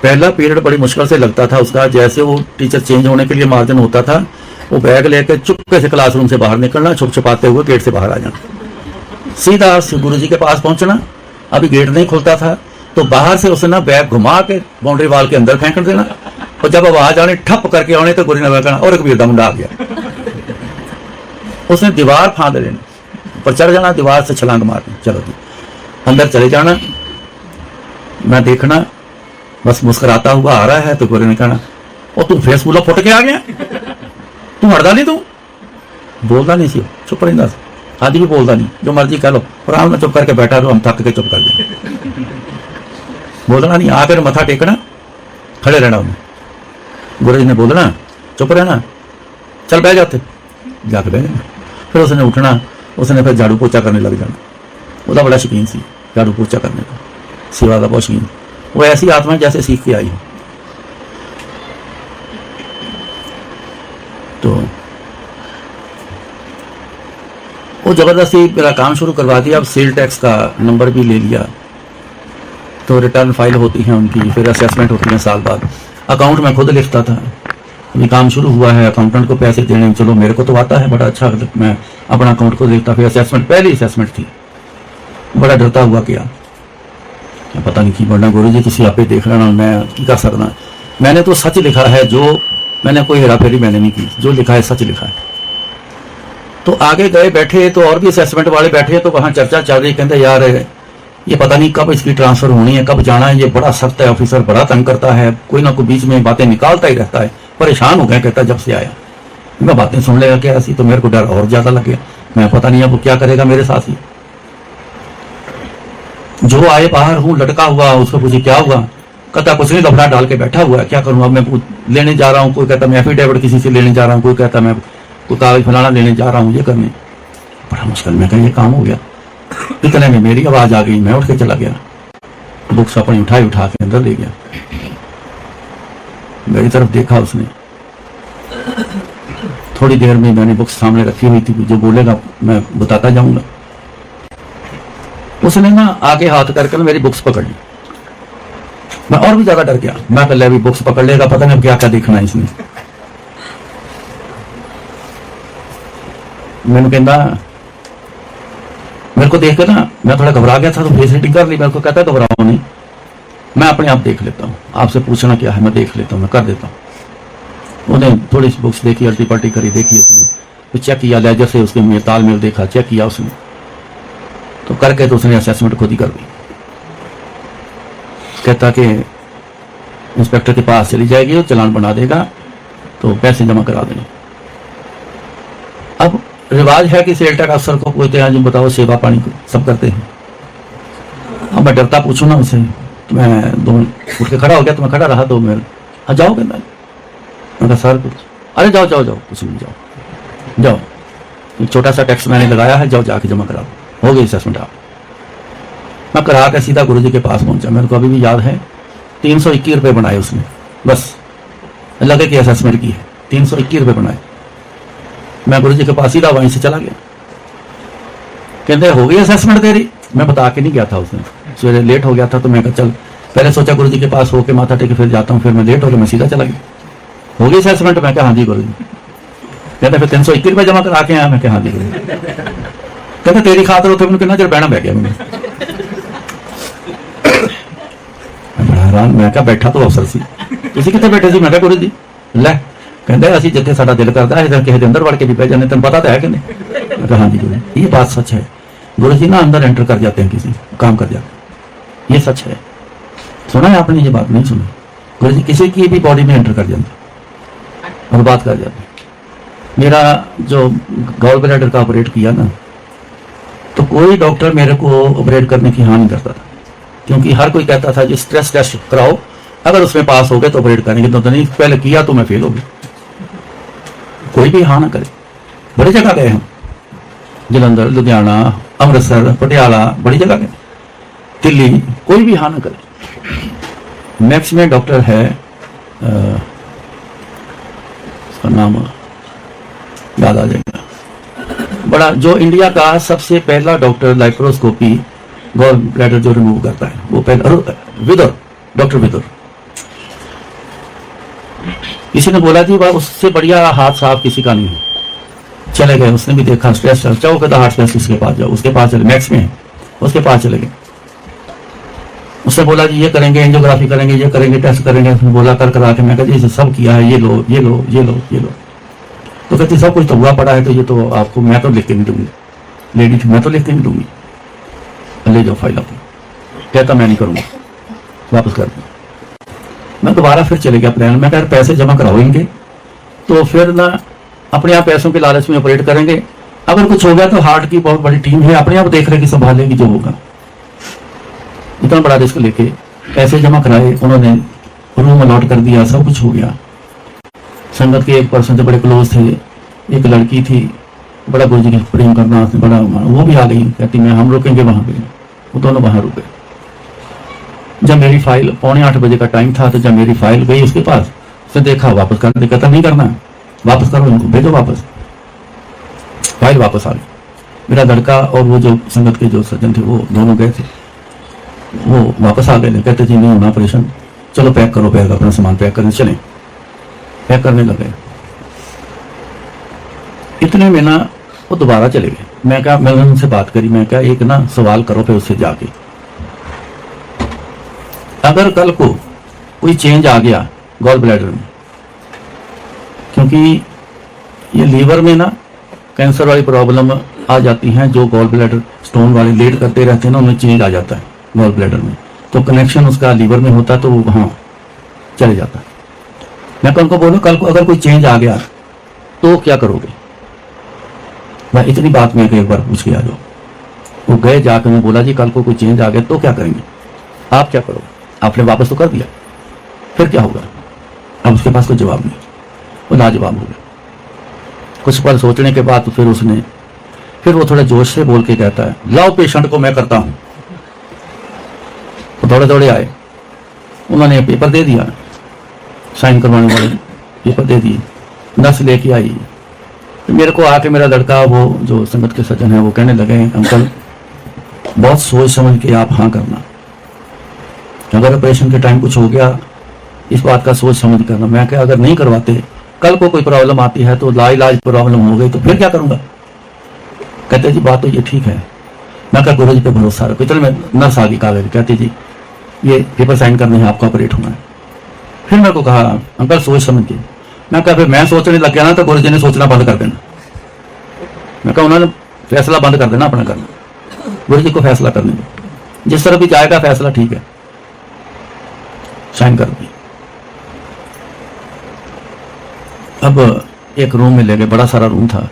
पहला पीरियड बड़ी मुश्किल से लगता था उसका, जैसे वो टीचर चेंज होने के लिए मार्जिन होता था, वो बैग लेकर चुपके से क्लासरूम से बाहर निकलना, छुप छुपाते हुए गेट से बाहर आ जाना, सीधा गुरु जी के पास पहुंचना। अभी गेट नहीं खुलता था तो बाहर से उसने ना बैग घुमा के बाउंड्री वाल के अंदर फेंक देना, और जब आवाज आने ठप करके आने तो गुरु ने कहना और एक वीर दा मुंडा आ गया। उसने दीवार फांद लेनी, पर चढ़ जाना, दीवार से छलांग मारनी, चलो जी अंदर चले जाना, मैं देखना बस मुस्कुराता हुआ आ रहा है तो गुरु ने कहना और तू फेस फूला फुट के आ गया, तू हटदा नहीं, तू बोलता नहीं सी, चुप रहता, आज भी बोलता नहीं, जो मर्जी कह लो, आराम में चुप करके बैठा रहो, हम थक के चुप कर दें, बोलना नहीं, आकर मथा टेकना, खड़े रहना उन्हें, गुरु जी ने बोलना चुप रहना, चल बह जाते, जाके बह जाना, फिर उसने उठना, उसने फिर झाड़ू पोछा करने लग जाना, उसका बड़ा शौकीन सी झाड़ू पोछा करने का, सेवा का बहुत शौकीन, वो ऐसी आत्मा जैसे सीख के आई हो। तो वो जबरदस्ती मेरा काम शुरू करवा दिया, अब सेल टैक्स का नंबर भी ले लिया, तो रिटर्न फाइल होती है उनकी, फिर असेसमेंट होती है साल बाद, अकाउंट में खुद लिखता था, अभी काम शुरू हुआ है, अकाउंटेंट को पैसे देने, चलो मेरे को तो आता है बड़ा अच्छा, मैं अपना अकाउंट को देखता, फिर असेसमेंट, पहली असेसमेंट थी, बड़ा डरता हुआ किया, क्या पता नहीं की बढ़ना, गुरु जी किसी आपे देख लेना, मैं की कर सकना, मैंने तो सच लिखा है, जो मैंने कोई हेरा फेरी मैंने नहीं की, जो लिखा है सच लिखा है। तो आगे गए बैठे तो और भी असेसमेंट वाले बैठे, तो वहां चर्चा चल रही, कहते यार ये पता नहीं कब इसकी ट्रांसफर होनी है, कब जाना है, ये बड़ा सख्त है ऑफिसर, बड़ा तंग करता है, कोई ना कोई बीच में बातें निकालता ही रहता है, परेशान हो गया, कहता जब से आया मैं बातें सुन लेगा क्या ऐसी, तो मेरे को डर और ज्यादा लग गया, मैं पता नहीं अब वो क्या करेगा मेरे साथ ही, जो आए बाहर हूँ लटका हुआ, उसको पूछे क्या हुआ, कहता कुछ नहीं, लफड़ा डाल के बैठा हुआ है, क्या करूँ, अब मैं लेने जा रहा हूँ, कोई कहता मैं एफिडेविट किसी से लेने जा रहा हूँ, कोई कहता मैं कोई कागज फलाना लेने जा रहा हूँ, ये करने, बड़ा मुश्किल, मैं कहीं ये काम हो गया, इतने में मेरी आवाज आ गई, मैं उठ के चला गया, बुक्स अपनी उठा के अंदर ले गया, मेरी तरफ देखा उसने, थोड़ी देर में मैंने बुक्स सामने रखी हुई थी, जो बोलेगा मैं बताता जाऊंगा, उसने ना आगे हाथ करके मेरी बुक्स पकड़ ली, मैं और भी ज्यादा डर गया, मैं पहले अभी बुक्स पकड़ लेगा, पता नहीं क्या क्या देखना है इसने, मैंने कहना, मेरे को देख के ना मैं थोड़ा घबरा गया था, तो फेस रीडिंग कर ली, मेरे को कहता है घबराओ नहीं, मैं अपने आप देख लेता हूँ, आपसे पूछना क्या है मैं देख लेता हूँ, मैं कर देता हूँ। उन्हें थोड़ी सी बुक्स देखी, अल्टी पल्टी करी, देखी उसने, तो चेक किया, लेजर से उसके तालमेल देखा, चेक किया उसने, तो करके तो उसने असेसमेंट खुद ही कर दी, कहता कि इंस्पेक्टर के पास चली जाएगी, वो चालान बना देगा, तो पैसे जमा करा देंगे। अब रिवाज है कि सेल टैक्स अफसर को पूछते हैं, जो बताओ सेवा पानी को सब करते हैं, अब मैं डरता पूछूं ना उनसे, तो मैं दो उठ के खड़ा हो गया, तो मैं खड़ा रहा 2 मिनट, हाँ जाओ, कहता है, मैं कहा सर कुछ, अरे जाओ जाओ जाओ, कुछ नहीं, जाओ जाओ, एक छोटा सा टैक्स मैंने लगाया है, जाओ जाके जमा करा, हो गई असेसमेंट आप। मैं करा के सीधा गुरु जी के पास पहुंचा, मेरे को अभी भी याद है, 321 रुपये बनाए उसने, बस लगे कि असेसमेंट की है, 321 रुपये बनाए, मैं गुरु जी के पास सीधा वहीं से चला गया, कहते हो गई असेसमेंट तेरी, मैं बता के नहीं गया था, उसने सवेरे लेट हो गया था, तो मैं कहा चल, पहले सोचा गुरु जी के पास होके माथा टेके फिर जाता हूँ, फिर मैं लेट हो गया, मैं सीधा चला गया, हो गई असेसमेंट, मैं कहा हाँ जी गुरु जी, कहते फिर 321 रुपये जमा करा के आया, मैं कहा हाँ जी गुरु जी, कहते तेरी खातर उठे मैंने कितना चर बहना बह गया, मैंने बड़ा हैरान, मैं क्या बैठा तो अफसर सी, तुसी कितने बैठे सी, मैं क्या गुरु जी, लै कहते असं जिथे साडा दिल करता है किसी के अंदर वड़ के भी बह जाने, तेन पता तो है कि नहीं, हाँ जी गुरु, ये बात सच है, गुरु जी ना अंदर एंटर कर जाते हैं, किसी काम कर जाते हैं, ये सच है, सुना है आपने, ये बात नहीं सुनी, गुरु जी किसी की भी बॉडी में एंटर कर जाते और बात कर जाते। मेरा जो गॉल ब्लैडर का ऑपरेट किया ना, तो कोई डॉक्टर मेरे को ऑपरेट करने की हाँ नहीं करता था, क्योंकि हर कोई कहता था जी स्ट्रेस टेस्ट कराओ, अगर उसमें पास हो गए तो ऑपरेट करेंगे, तो नहीं पहले किया तो मैं फेल हो गया, कोई भी हाँ ना करे। बड़ी जगह गए हम, जलंधर, लुधियाना, अमृतसर, पटियाला, बड़ी जगह गए, दिल्ली, कोई भी हाँ ना करे। नेक्स्ट में डॉक्टर है उसका नाम याद आ जाएगा, बड़ा जो इंडिया का सबसे पहला डॉक्टर लाइप्रोस्कोपी गॉल ब्लैडर जो रिमूव करता है, वो पहला विदुर, डॉक्टर विदुर। किसी ने बोला कि वह उससे बढ़िया हाथ साफ किसी का नहीं है। चले गए, उसने भी देखा स्ट्रेस जाओ, कहता हार्ट स्पेशलिस्ट के पास जाओ, उसके पास चले, मैक्स में है, उसके पास चले गए। उसने बोला जी ये करेंगे, एंजियोग्राफी करेंगे, ये करेंगे, टेस्ट करेंगे। उसने बोला कर करा के, मैं कहती जी सब किया है, ये लो ये लो ये लो ये लो। तो कहती सब कुछ तो हुआ पड़ा है, तो ये तो आपको मैं तो लिख के नहीं दूंगी, लेडी थी, मैं तो लिख के नहीं दूंगी, ले जाओ फाइल आपको। कहता मैं नहीं करूंगा, वापस कर दूँ। मैं दोबारा फिर चले गया प्लान, मैं कह पैसे जमा कराओगे तो फिर ना अपने आप पैसों के लालच में ऑपरेट करेंगे, अगर कुछ हो गया तो हार्ट की बहुत बड़ी टीम है, अपने आप देख रेखी संभालेगी जो होगा। इतना बड़ा रिस्क लेके पैसे जमा कराए, उन्होंने रूम अलॉट कर दिया, सब कुछ हो गया। संगत के एक पर्सन से बड़े क्लोज थे, एक लड़की थी, बड़ा गुरु जी के प्रेम करना, बड़ा वो भी आ गई, कहती मैं हम रुकेंगे वहां पे, वो दोनों वहां रुके। जब मेरी फाइल 7:45 बजे का टाइम था, तो जब मेरी फाइल गई उसके पास, उसने देखा वापस कर दे, कहता नहीं करना, वापस करो इनको, भेजो वापस। फाइल वापस आ गई। मेरा लड़का और वो जो संगत के जो सज्जन थे वो दोनों गए थे, वो वापस आ गए, कहते जी नहीं होना ऑपरेशन, चलो पैक करो, बैग अपना सामान पैक करने चले। पैक करने लगे, इतने में ना वो दोबारा चले गए। मैं क्या, मैंने उनसे बात करी, मैं क्या एक ना सवाल करो फिर उससे जाके, अगर कल को कोई चेंज आ गया गॉल ब्लैडर में, क्योंकि ये लीवर में ना कैंसर वाली प्रॉब्लम आ जाती है, जो गॉल ब्लैडर स्टोन वाले लेट करते रहते हैं ना, उनमें चेंज आ जाता है गॉल ब्लैडर में, तो कनेक्शन उसका लीवर में होता है, तो वो वहां चले जाता है। मैं उनको बोलूं कल को अगर कोई चेंज आ गया तो क्या करोगे? मैं इतनी बात में एक बार पूछ के आ जाओ। वो गए, जाकर मैं बोला जी कल को कोई चेंज आ गया तो क्या करेंगे, आप क्या करोगे? आपने वापस तो कर दिया, फिर क्या होगा? अब उसके पास कोई जवाब नहीं, वो लाजवाब हो गया। कुछ पल सोचने के बाद तो फिर वो थोड़ा जोश से बोल के कहता है, लाओ पेशेंट को मैं करता हूं। तो दौड़े दौड़े आए, उन्होंने पेपर दे दिया, साइन करवाने वाले पेपर दे दिए, नर्स लेके आई। तो मेरे को आके मेरा लड़का, वो जो संगत के सज्जन है, वो कहने लगे अंकल बहुत सोच समझ के आप हाँ करना, अगर ऑपरेशन के टाइम कुछ हो गया इस बात का सोच समझ करना। मैं क्या अगर नहीं करवाते, कल को कोई प्रॉब्लम आती है तो लाइलाज प्रॉब्लम हो गई तो फिर क्या करूंगा? कहते जी बात तो ये ठीक है। मैं क्या गुरु जी पे भरोसा रखो। इतने में नर्स आ गई कागज, कहती जी ये पेपर साइन करने हैं, आपका ऑपरेट होना है। फिर मेरे को कहा अंकल सोच समझ के। मैं क्या फिर मैं सोचने लग गया ना तो गुरु जी ने सोचना बंद कर देना। मैं कहा उन्होंने फैसला बंद कर देना अपना करना, गुरु जी को फैसला करने दो, जिस तरह भी जाएगा फैसला ठीक है। साइन कर दी। अब एक रूम में ले गए, बड़ा सारा रूम था,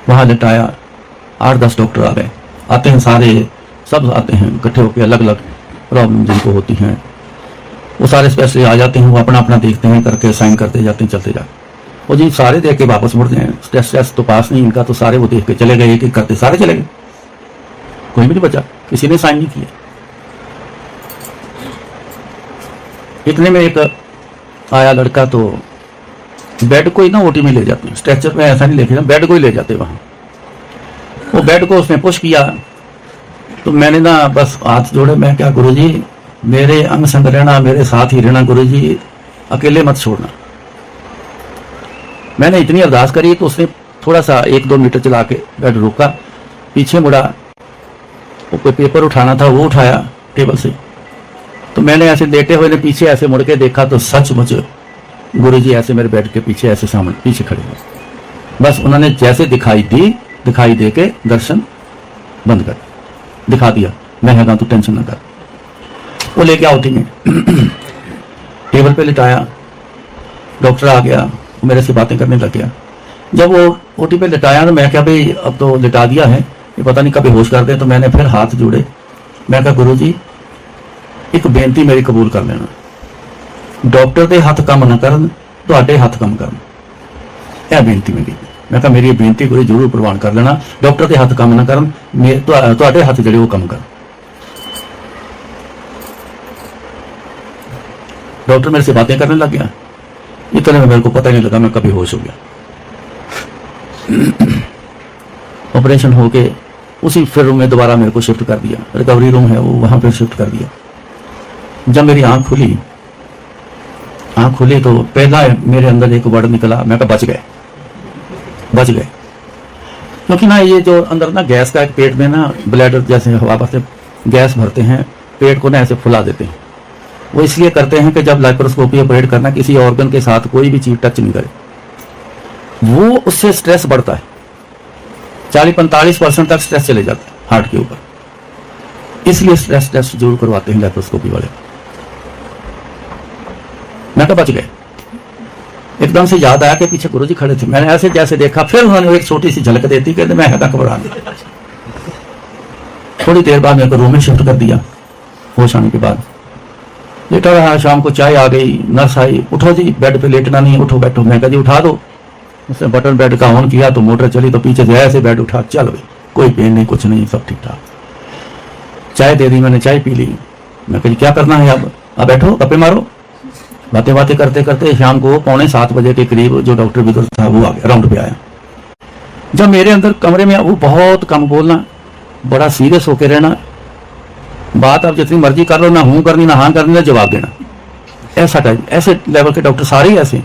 वहां लिटाया, 8-10 डॉक्टर आ गए, आते हैं सारे, सब आते हैं इकट्ठे होकर, अलग अलग प्रॉब्लम जिनको होती हैं वो सारे स्पेशलिस्ट आ जाते हैं, वो अपना अपना देखते हैं, करके साइन करते जाते हैं, चलते जाते। वो जी सारे देख के वापस मुड़ते हैं, टेस्ट तो पास नहीं इनका, तो सारे वो देख के चले गए, एक एक करते सारे चले गए, कोई भी नहीं बचा, किसी ने साइन नहीं किया। इतने में एक आया लड़का, तो बेड को ही ना ओटी में ले जाते हैं, स्ट्रेचर में ऐसा नहीं लेके, बेड को ही ले जाते वहां। वो बेड को उसने पुश किया, तो मैंने ना बस हाथ जोड़े, मैं क्या गुरुजी मेरे अंग संग रहना, मेरे साथ ही रहना, गुरुजी अकेले मत छोड़ना। मैंने इतनी अरदास करी तो उसने थोड़ा सा 1-2 मीटर चला के बेड रोका, पीछे मुड़ा, वो कोई पेपर उठाना था वो उठाया टेबल से, तो मैंने ऐसे लेटे हुए ने पीछे ऐसे मुड़ के देखा तो सचमुच गुरुजी ऐसे मेरे बेड के पीछे ऐसे सामने पीछे खड़े हुए। बस उन्होंने जैसे दिखाई दे के दर्शन बंद कर दिखा दिया, मैं है तू टेंशन ना कर। वो लेके आओ में टेबल पे लिटाया, डॉक्टर आ गया, वो मेरे से बातें करने लग गया। जब वो ओटी पे लिटाया ना, मैं क्या भाई अब तो लिटा दिया है, ये पता नहीं कभी होश कर दे, तो मैंने फिर हाथ जोड़े, मैं कहा गुरुजी एक बेनती मेरी कबूल कर लेना, डॉक्टर के हथ कम ना करन, तुहाडे हथ कम करन, यह बेनती मेरी। मैं कहा मेरी बेनती गुरु जरूर प्रवान कर लेना, डॉक्टर के हथ कम ना करन, तुहाडे हथ जिहड़े वो कम कर। डॉक्टर मेरे से बातें करने लग गया, इतने में मेरे को पता नहीं लगा, मैं कभी होश हो गया। ऑपरेशन होके उसी फिर रूम में दोबारा मेरे को शिफ्ट कर दिया, रिकवरी रूम है वो, वहां पर शिफ्ट कर दिया। जब मेरी आंख खुली तो पहला मेरे अंदर एक वर्ड निकला, मैं कहा बच गए। क्योंकि ना ये जो अंदर ना गैस का एक पेट में ना ब्लैडर जैसे हवा से गैस भरते हैं, पेट को ना ऐसे फुला देते हैं। वो इसलिए करते हैं कि जब लैप्रोस्कोपी ऑपरेट करना, किसी ऑर्गन के साथ कोई भी चीज टच नहीं करे, वो उससे स्ट्रेस बढ़ता है। 40-45% तक स्ट्रेस चले जाता है हार्ट के ऊपर, इसलिए स्ट्रेस टेस्ट जरूर करवाते हैं लैप्रोस्कोपी वाले। मैं तो बच गए। एकदम से याद आया कि पीछे गुरुजी खड़े थे, मैंने ऐसे जैसे देखा, फिर उन्होंने एक छोटी सी झलक देती, कहते मैं है घबरा नहीं। थोड़ी देर बाद मेरे को रूम में शिफ्ट कर दिया। होश आने के बाद लेटा रहा, शाम को चाय आ गई, नर्स आई, उठो जी बेड पे लेटना नहीं, उठो बैठो। मैं कहा जी उठा दो। उसने बटन बेड का ऑन किया तो मोटर चली, तो पीछे से ऐसे बेड उठा, चल भाई, कोई पेन नहीं, कुछ नहीं, सब ठीक ठाक। चाय दे दी, मैंने चाय पी ली। मैं कहा क्या करना है अब बैठो, गप्पे मारो। बातें करते करते शाम को 6:45 बजे के करीब जो डॉक्टर विदुर था वो आ गया, राउंड पे आया। जब मेरे अंदर कमरे में, वो बहुत कम बोलना, बड़ा सीरियस होकर रहना, बात आप जितनी मर्जी कर लो, ना हूं करनी ना हाँ करनी, ना जवाब देना, ऐसा टाइप। ऐसे लेवल के डॉक्टर सारे ही ऐसे,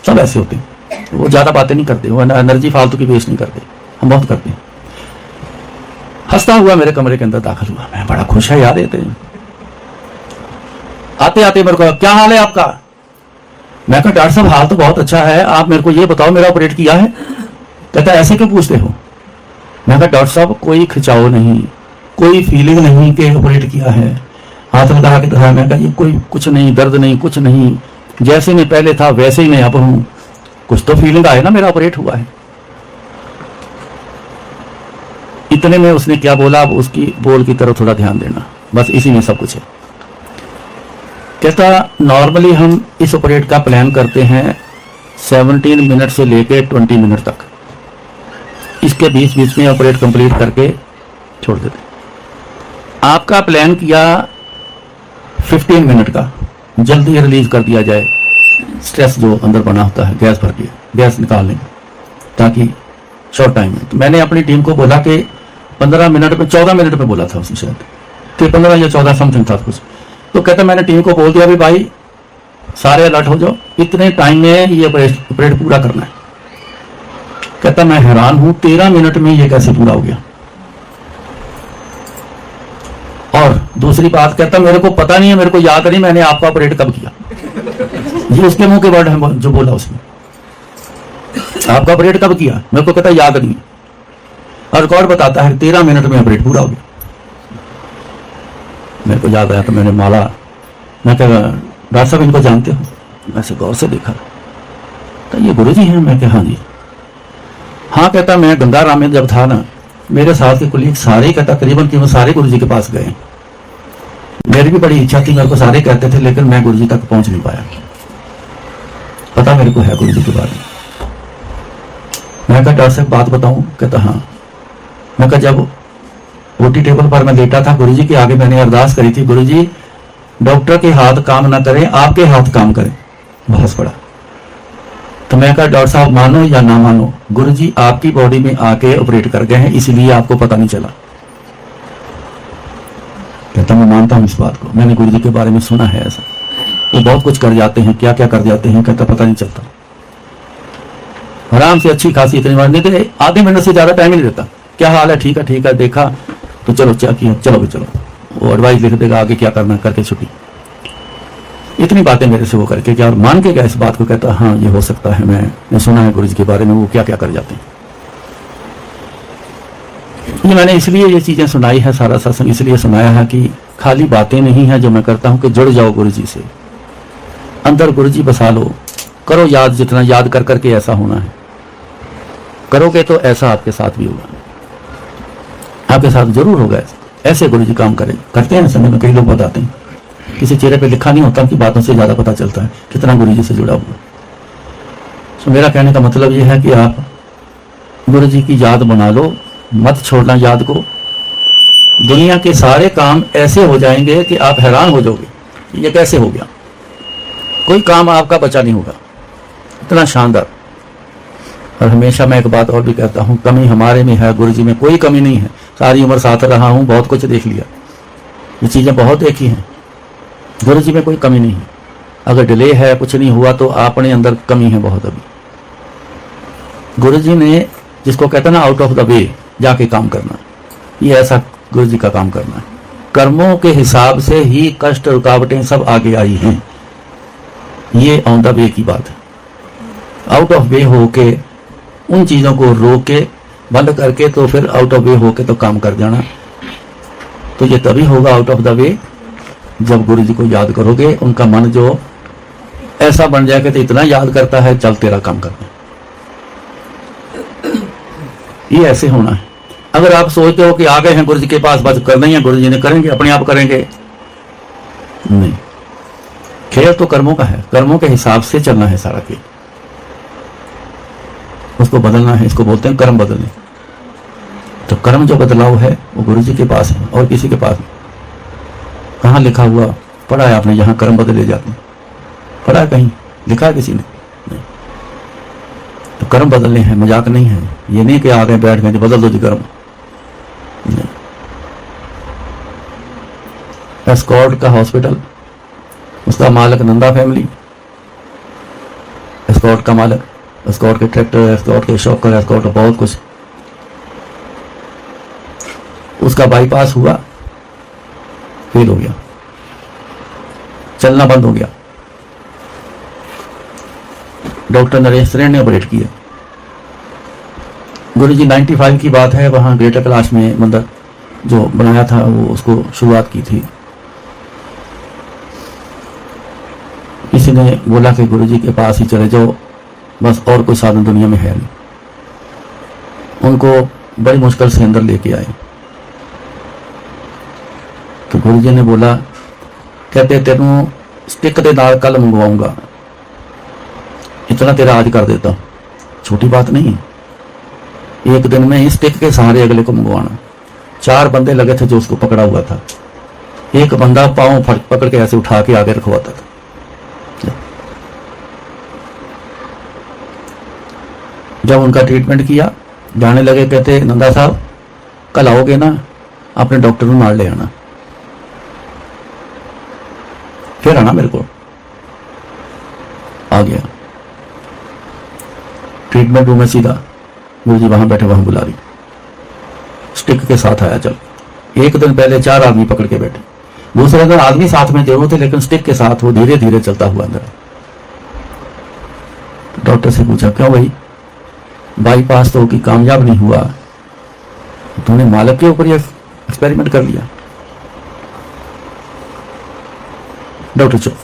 सब ऐसे होते हैं। वो ज्यादा बातें नहीं करते, वो एनर्जी फालतू की वेस्ट नहीं करते, हम बहुत करते हैं। हंसता हुआ मेरे कमरे के अंदर दाखिल हुआ, मैं बड़ा खुश है याद आते आते मेरे को, क्या हाल है आपका? मैं कहा डॉक्टर साहब हाल तो बहुत अच्छा है, आप मेरे को ये बताओ मेरा ऑपरेट किया है? कहता ऐसे क्यों पूछते हो? मैं कहा डॉक्टर साहब कोई खिंचाव नहीं, कोई फीलिंग नहीं कि ऑपरेट किया है। हाथ लगा के दिखाया, मैं कहा ये कोई कुछ नहीं, दर्द नहीं, कुछ नहीं, जैसे मैं पहले था वैसे ही मैं अब हूं। कुछ तो फीलिंग आए ना मेरा ऑपरेट हुआ है। इतने में उसने क्या बोला, अब उसकी बोल की तरफ थोड़ा ध्यान देना, बस इसी में सब कुछ है। कहता नॉर्मली हम इस ऑपरेट का प्लान करते हैं 17 मिनट से लेके 20 मिनट तक, इसके बीच में ऑपरेट कंप्लीट करके छोड़ देते। आपका प्लान किया 15 मिनट का, जल्दी रिलीज कर दिया जाए स्ट्रेस जो अंदर बना होता है, गैस भर के गैस निकाल लें ताकि शॉर्ट टाइम में। तो मैंने अपनी टीम को बोला कि 15 मिनट में, 14 मिनट में बोला था उसने शायद, तो 15 या 14 समथिंग था कुछ। तो कहता मैंने टीम को बोल दिया भी भाई सारे अलर्ट हो जाओ, इतने टाइम में ये ऑपरेट पूरा करना है। कहता मैं हैरान हूं 13 मिनट में ये कैसे पूरा हो गया। और दूसरी बात, कहता मेरे को पता नहीं है, मेरे को याद नहीं मैंने आपका ऑपरेट कब किया। ये उसके मुंह के वर्ड है जो बोला उसने, आपका ऑपरेट कब किया, मेरे को कहता याद नहीं। और रिकॉर्ड बताता है 13 मिनट में ऑपरेट पूरा हो गया। मेरे को याद आया तो मैंने माला, मैं कहा डॉक्टर साहब इनको जानते हो? वैसे गौर से देखा तो ये गुरुजी हैं। मैं कहा हाँ जी। हाँ कहता मैं गंगाराम में जब था ना, मेरे साथ के कुलीग सारे, कहता करीबन कि वो सारे गुरुजी के पास गए। मेरी भी बड़ी इच्छा थी, मेरे को सारे कहते थे, लेकिन मैं गुरुजी तक पहुंच नहीं पाया। पता मेरे को है गुरुजी के बारे में। मैं कहा डॉक्टर साहब बात बताऊं? कहता हाँ। मैं कहा जब ओटी टेबल पर मैं लेटा था, गुरुजी के आगे मैंने अरदास करी थी, गुरुजी डॉक्टर के हाथ काम ना करें, आपके हाथ काम करें, बहुत बड़ा। तो मैं कहा डॉक्टर साहब मानो या ना मानो, गुरुजी आपकी बॉडी में आके ऑपरेट कर गए हैं, इसलिए आपको पता नहीं चला। कहता मैं मानता हूं इस बात को, मैंने गुरुजी के बारे में सुना है ऐसा, वो बहुत कुछ कर जाते हैं, क्या क्या कर जाते हैं, कहता पता नहीं चलता। आराम से अच्छी खासी इतनी बार नहीं दे, आधे मिनट से ज्यादा टाइम ही नहीं देता। क्या हाल है? ठीक है, देखा तो चलो क्या किया, चलो भी चलो, वो एडवाइस लिख देगा आगे क्या करना, करके छुट्टी। इतनी बातें मेरे से वो करके क्या, और मान के क्या इस बात को, कहता हाँ ये हो सकता है, मैंने सुना है गुरुजी के बारे में, वो क्या क्या कर जाते हैं। ये मैंने इसलिए ये चीजें सुनाई है, सारा सत्संग इसलिए सुनाया है कि खाली बातें नहीं है जो मैं करता हूं, कि जुड़ जाओ गुरुजी से, अंदर गुरुजी बसा लो, करो याद, जितना याद कर करके ऐसा होना है, करोगे तो ऐसा आपके साथ भी होगा, आपके साथ जरूर होगा। ऐसे गुरुजी काम करें, करते हैं समय में, कई लोग बताते हैं, किसी चेहरे पे लिखा नहीं होता कि बातों से ज्यादा पता चलता है कितना गुरुजी से जुड़ा हुआ। तो मेरा कहने का मतलब यह है कि आप गुरुजी की याद बना लो, मत छोड़ना याद को। दुनिया के सारे काम ऐसे हो जाएंगे कि आप हैरान हो जाओगे ये कैसे हो गया। कोई काम आपका बचा नहीं होगा, इतना शानदार। और हमेशा मैं एक बात और भी कहता हूँ, कमी हमारे में है, गुरुजी में कोई कमी नहीं है। सारी उम्र साथ रहा हूँ, बहुत कुछ देख लिया, ये चीजें बहुत देखी हैं। गुरुजी में कोई कमी नहीं है। अगर डिले है, कुछ नहीं हुआ, तो अपने अंदर कमी है बहुत। अभी गुरुजी ने, जिसको कहते हैं ना आउट ऑफ द वे जाके काम करना, ये ऐसा गुरुजी का काम करना है। कर्मों के हिसाब से ही कष्ट रुकावटें सब आगे आई हैं। ये ऑन द वे की बात है। आउट ऑफ वे होके उन चीजों को रोक के बंद करके तो फिर आउट ऑफ वे होके तो काम कर जाना। तो ये तभी होगा आउट ऑफ द वे जब गुरुजी को याद करोगे। उनका मन जो ऐसा बन जाएगा तो इतना याद करता है, चल तेरा काम करना। ये ऐसे होना है। अगर आप सोचते हो कि आ गए हैं गुरुजी के पास, बस करना ही है, गुरुजी ने करेंगे, अपने आप करेंगे, नहीं। खेल तो कर्मों का है, कर्मों के हिसाब से चलना है सारा खेल। उसको बदलना है, इसको बोलते हैं कर्म बदलने। तो कर्म जो बदलाव है वो गुरुजी के पास है और किसी के पास नहीं। कहाँ लिखा हुआ पढ़ा है आपने जहां कर्म बदले जाते हैं? पढ़ा है कहीं? लिखा है किसी ने? नहीं। तो कर्म बदलने हैं, मजाक नहीं है। ये नहीं कि आ गए बैठ गए बदल दो जी कर्म, नहीं। एस्कॉर्ट का हॉस्पिटल, उसका मालिक नंदा फैमिली, एस्कॉर्ट का मालिक, एस्कॉर्ट के ट्रैक्टर, एस्कॉर्ट के शॉकर, एस्कॉर्ट बहुत कुछ। उसका बाईपास हुआ, फेल हो गया, चलना बंद हो गया। डॉक्टर नरेश ने ऑपरेट किया। गुरुजी 95 की बात है, वहां ग्रेटर कैलाश में मंदिर जो बनाया था वो उसको शुरुआत की थी। किसी ने बोला कि गुरुजी के पास ही चले जाओ, बस और कोई साधन दुनिया में है नहीं। उनको बड़ी मुश्किल से अंदर लेके आए। तो गुरुजी ने बोला, कहते तेनू स्टिक के नाल कल मंगवाऊंगा, इतना तेरा आज कर देता हूं। छोटी बात नहीं, एक दिन में ही स्टिक के सहारे अगले को मंगवाना। 4 बंदे लगे थे जो उसको पकड़ा हुआ था। एक बंदा पांव पकड़ के ऐसे उठा के आगे रखवाता था। जब उनका ट्रीटमेंट किया, जाने लगे, कहते नंदा साहब कल आओगे ना, अपने डॉक्टर को नाल ले आना, फिर आना मेरे को। आ गया ट्रीटमेंट रूम में सीधा, गुरुजी वहां बैठे, वहां बुला रही, स्टिक के साथ आया। चल, एक दिन पहले 4 आदमी पकड़ के बैठे, दूसरे दिन आदमी साथ में जरूर थे, लेकिन स्टिक के साथ वो धीरे धीरे चलता हुआ अंदर। डॉक्टर से पूछा, क्यों भाई, बाईपास तो कि कामयाब नहीं हुआ, तूने मालिक के ऊपर एक्सपेरिमेंट कर लिया। डॉक्टर चुप।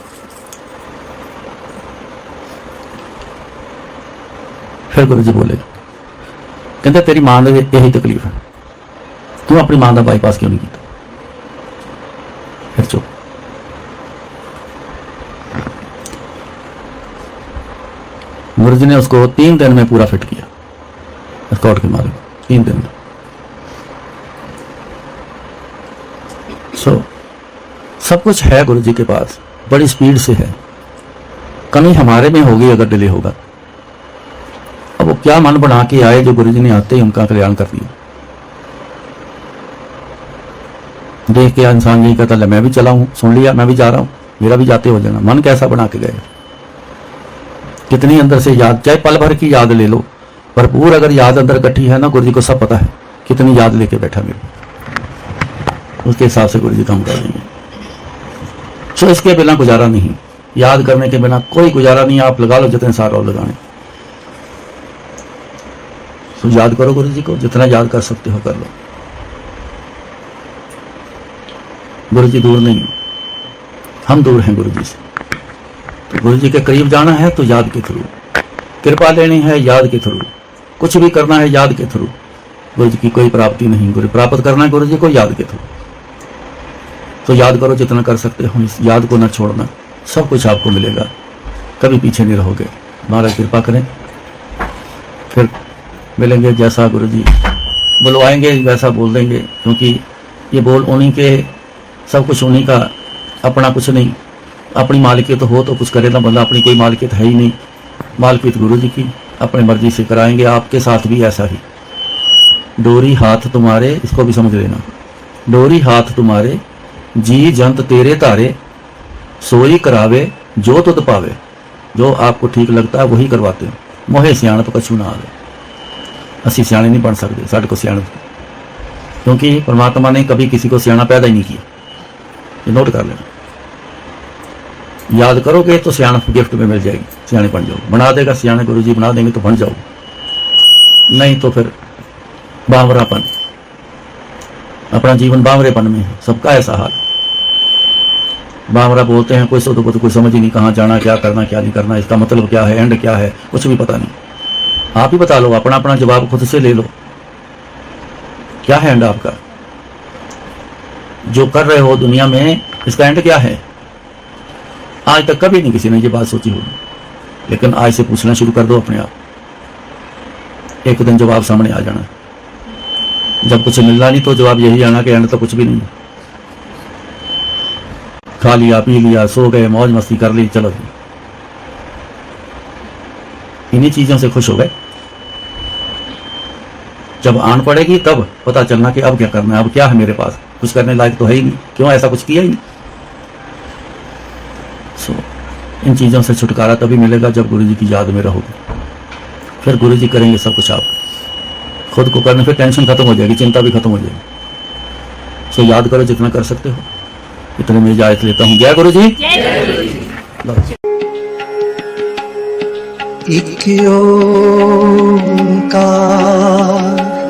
फिर गुरुजी बोले, कहते तेरी मां ने यही तकलीफ है, तू अपनी मां का बाईपास क्यों नहीं किया? फिर चुप। गुरुजी ने उसको 3 दिन में पूरा फिट किया, एस्कॉर्ट के मालिक, 3 दिन में। सब कुछ है गुरुजी के पास, बड़ी स्पीड से है। कमी हमारे में होगी अगर डिले होगा। अब वो क्या मन बना के आए जो गुरुजी ने आते ही उनका कल्याण कर दिया। देख के इंसान यही कहता, मैं भी चला हूं, सुन लिया, मैं भी जा रहा हूं, मेरा भी जाते हो जाना। मन कैसा बना के गए, कितनी अंदर से याद, चाहे पल भर की याद ले लो, भरपूर अगर याद अंदर इकट्ठी है ना, गुरुजी को सब पता है कितनी याद लेके बैठा मेरे, उसके हिसाब से गुरुजी काम कर देंगे। सो इसके बिना गुजारा नहीं, याद करने के बिना कोई गुजारा नहीं। आप लगा लो जितने सारे और लगाने, तो याद करो गुरुजी को, जितना याद कर सकते हो कर लो। गुरुजी दूर नहीं, हम दूर हैं गुरुजी से। तो गुरुजी के करीब जाना है तो याद के थ्रू, कृपा लेनी है याद के थ्रू, कुछ भी करना है याद के थ्रू। गुरुजी की कोई प्राप्ति नहीं, गुरु प्राप्त करना है गुरुजी को याद के थ्रू। तो याद करो जितना कर सकते हो, इस याद को न छोड़ना, सब कुछ आपको मिलेगा, कभी पीछे नहीं रहोगे। महाराज कृपा करें, फिर मिलेंगे। जैसा गुरुजी बुलवाएंगे वैसा बोल देंगे, क्योंकि ये बोल उन्हीं के, सब कुछ उन्हीं का, अपना कुछ नहीं। अपनी मालिकियत हो तो कुछ करे ना बंदा, अपनी कोई मालिकियत है ही नहीं। मालपीत गुरु जी की, अपनी मर्जी से कराएंगे। आपके साथ भी ऐसा ही। डोरी हाथ तुम्हारे, इसको भी समझ लेना। डोरी हाथ तुम्हारे, जी जंत तेरे तारे, सोई करावे जो तुद पावे। जो आपको ठीक लगता है वही करवाते हो। मोहे सियाणप कछु ना आवे। असी सियाणे नहीं बन सकते, साढ़े को सियाणे, क्योंकि परमात्मा ने कभी किसी को सियाणा पैदा ही नहीं किया। ये नोट कर लेना। याद करोगे तो सियाणप गिफ्ट में मिल जाएगी, सियाणे बन जाओ। बना देगा सियाणे गुरु जी, बना देंगे तो बन जाओ, नहीं तो फिर बावरापन। अपना जीवन बावरेपन में है, सबका ऐसा हाल। बावरा बोलते हैं कोई तो कोई समझ ही नहीं, कहाँ जाना, क्या करना, क्या नहीं करना, इसका मतलब क्या है, एंड क्या है, कुछ भी पता नहीं। आप ही बता लो, अपना अपना जवाब खुद से ले लो। क्या है एंड आपका? जो कर रहे हो दुनिया में, इसका एंड क्या है? आज तक कभी नहीं किसी ने ये बात सोची होगी, लेकिन आज से पूछना शुरू कर दो अपने आप। एक दिन जवाब सामने आ जाना। जब कुछ मिलना नहीं तो जवाब यही आना कि एंड तो कुछ भी नहीं। खा लिया, पी लिया, सो गए, मौज मस्ती कर ली, चलो जी, इन्हीं चीजों से खुश हो गए। जब आन पड़ेगी तब पता चलना कि अब क्या करना है, अब क्या है मेरे पास, कुछ करने लायक तो है ही नहीं, क्यों ऐसा कुछ किया ही नहीं। इन चीजों से छुटकारा तभी मिलेगा जब गुरु जी की याद में रहोगे। फिर गुरु जी करेंगे सब कुछ। आप खुद को करने, फिर टेंशन खत्म हो जाएगी, चिंता भी खत्म हो जाएगी। सो याद करो जितना कर सकते हो। इतने में इजाजत लेता हूँ। जय गुरु जी। एक ओंकार,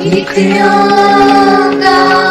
एक ओंकार।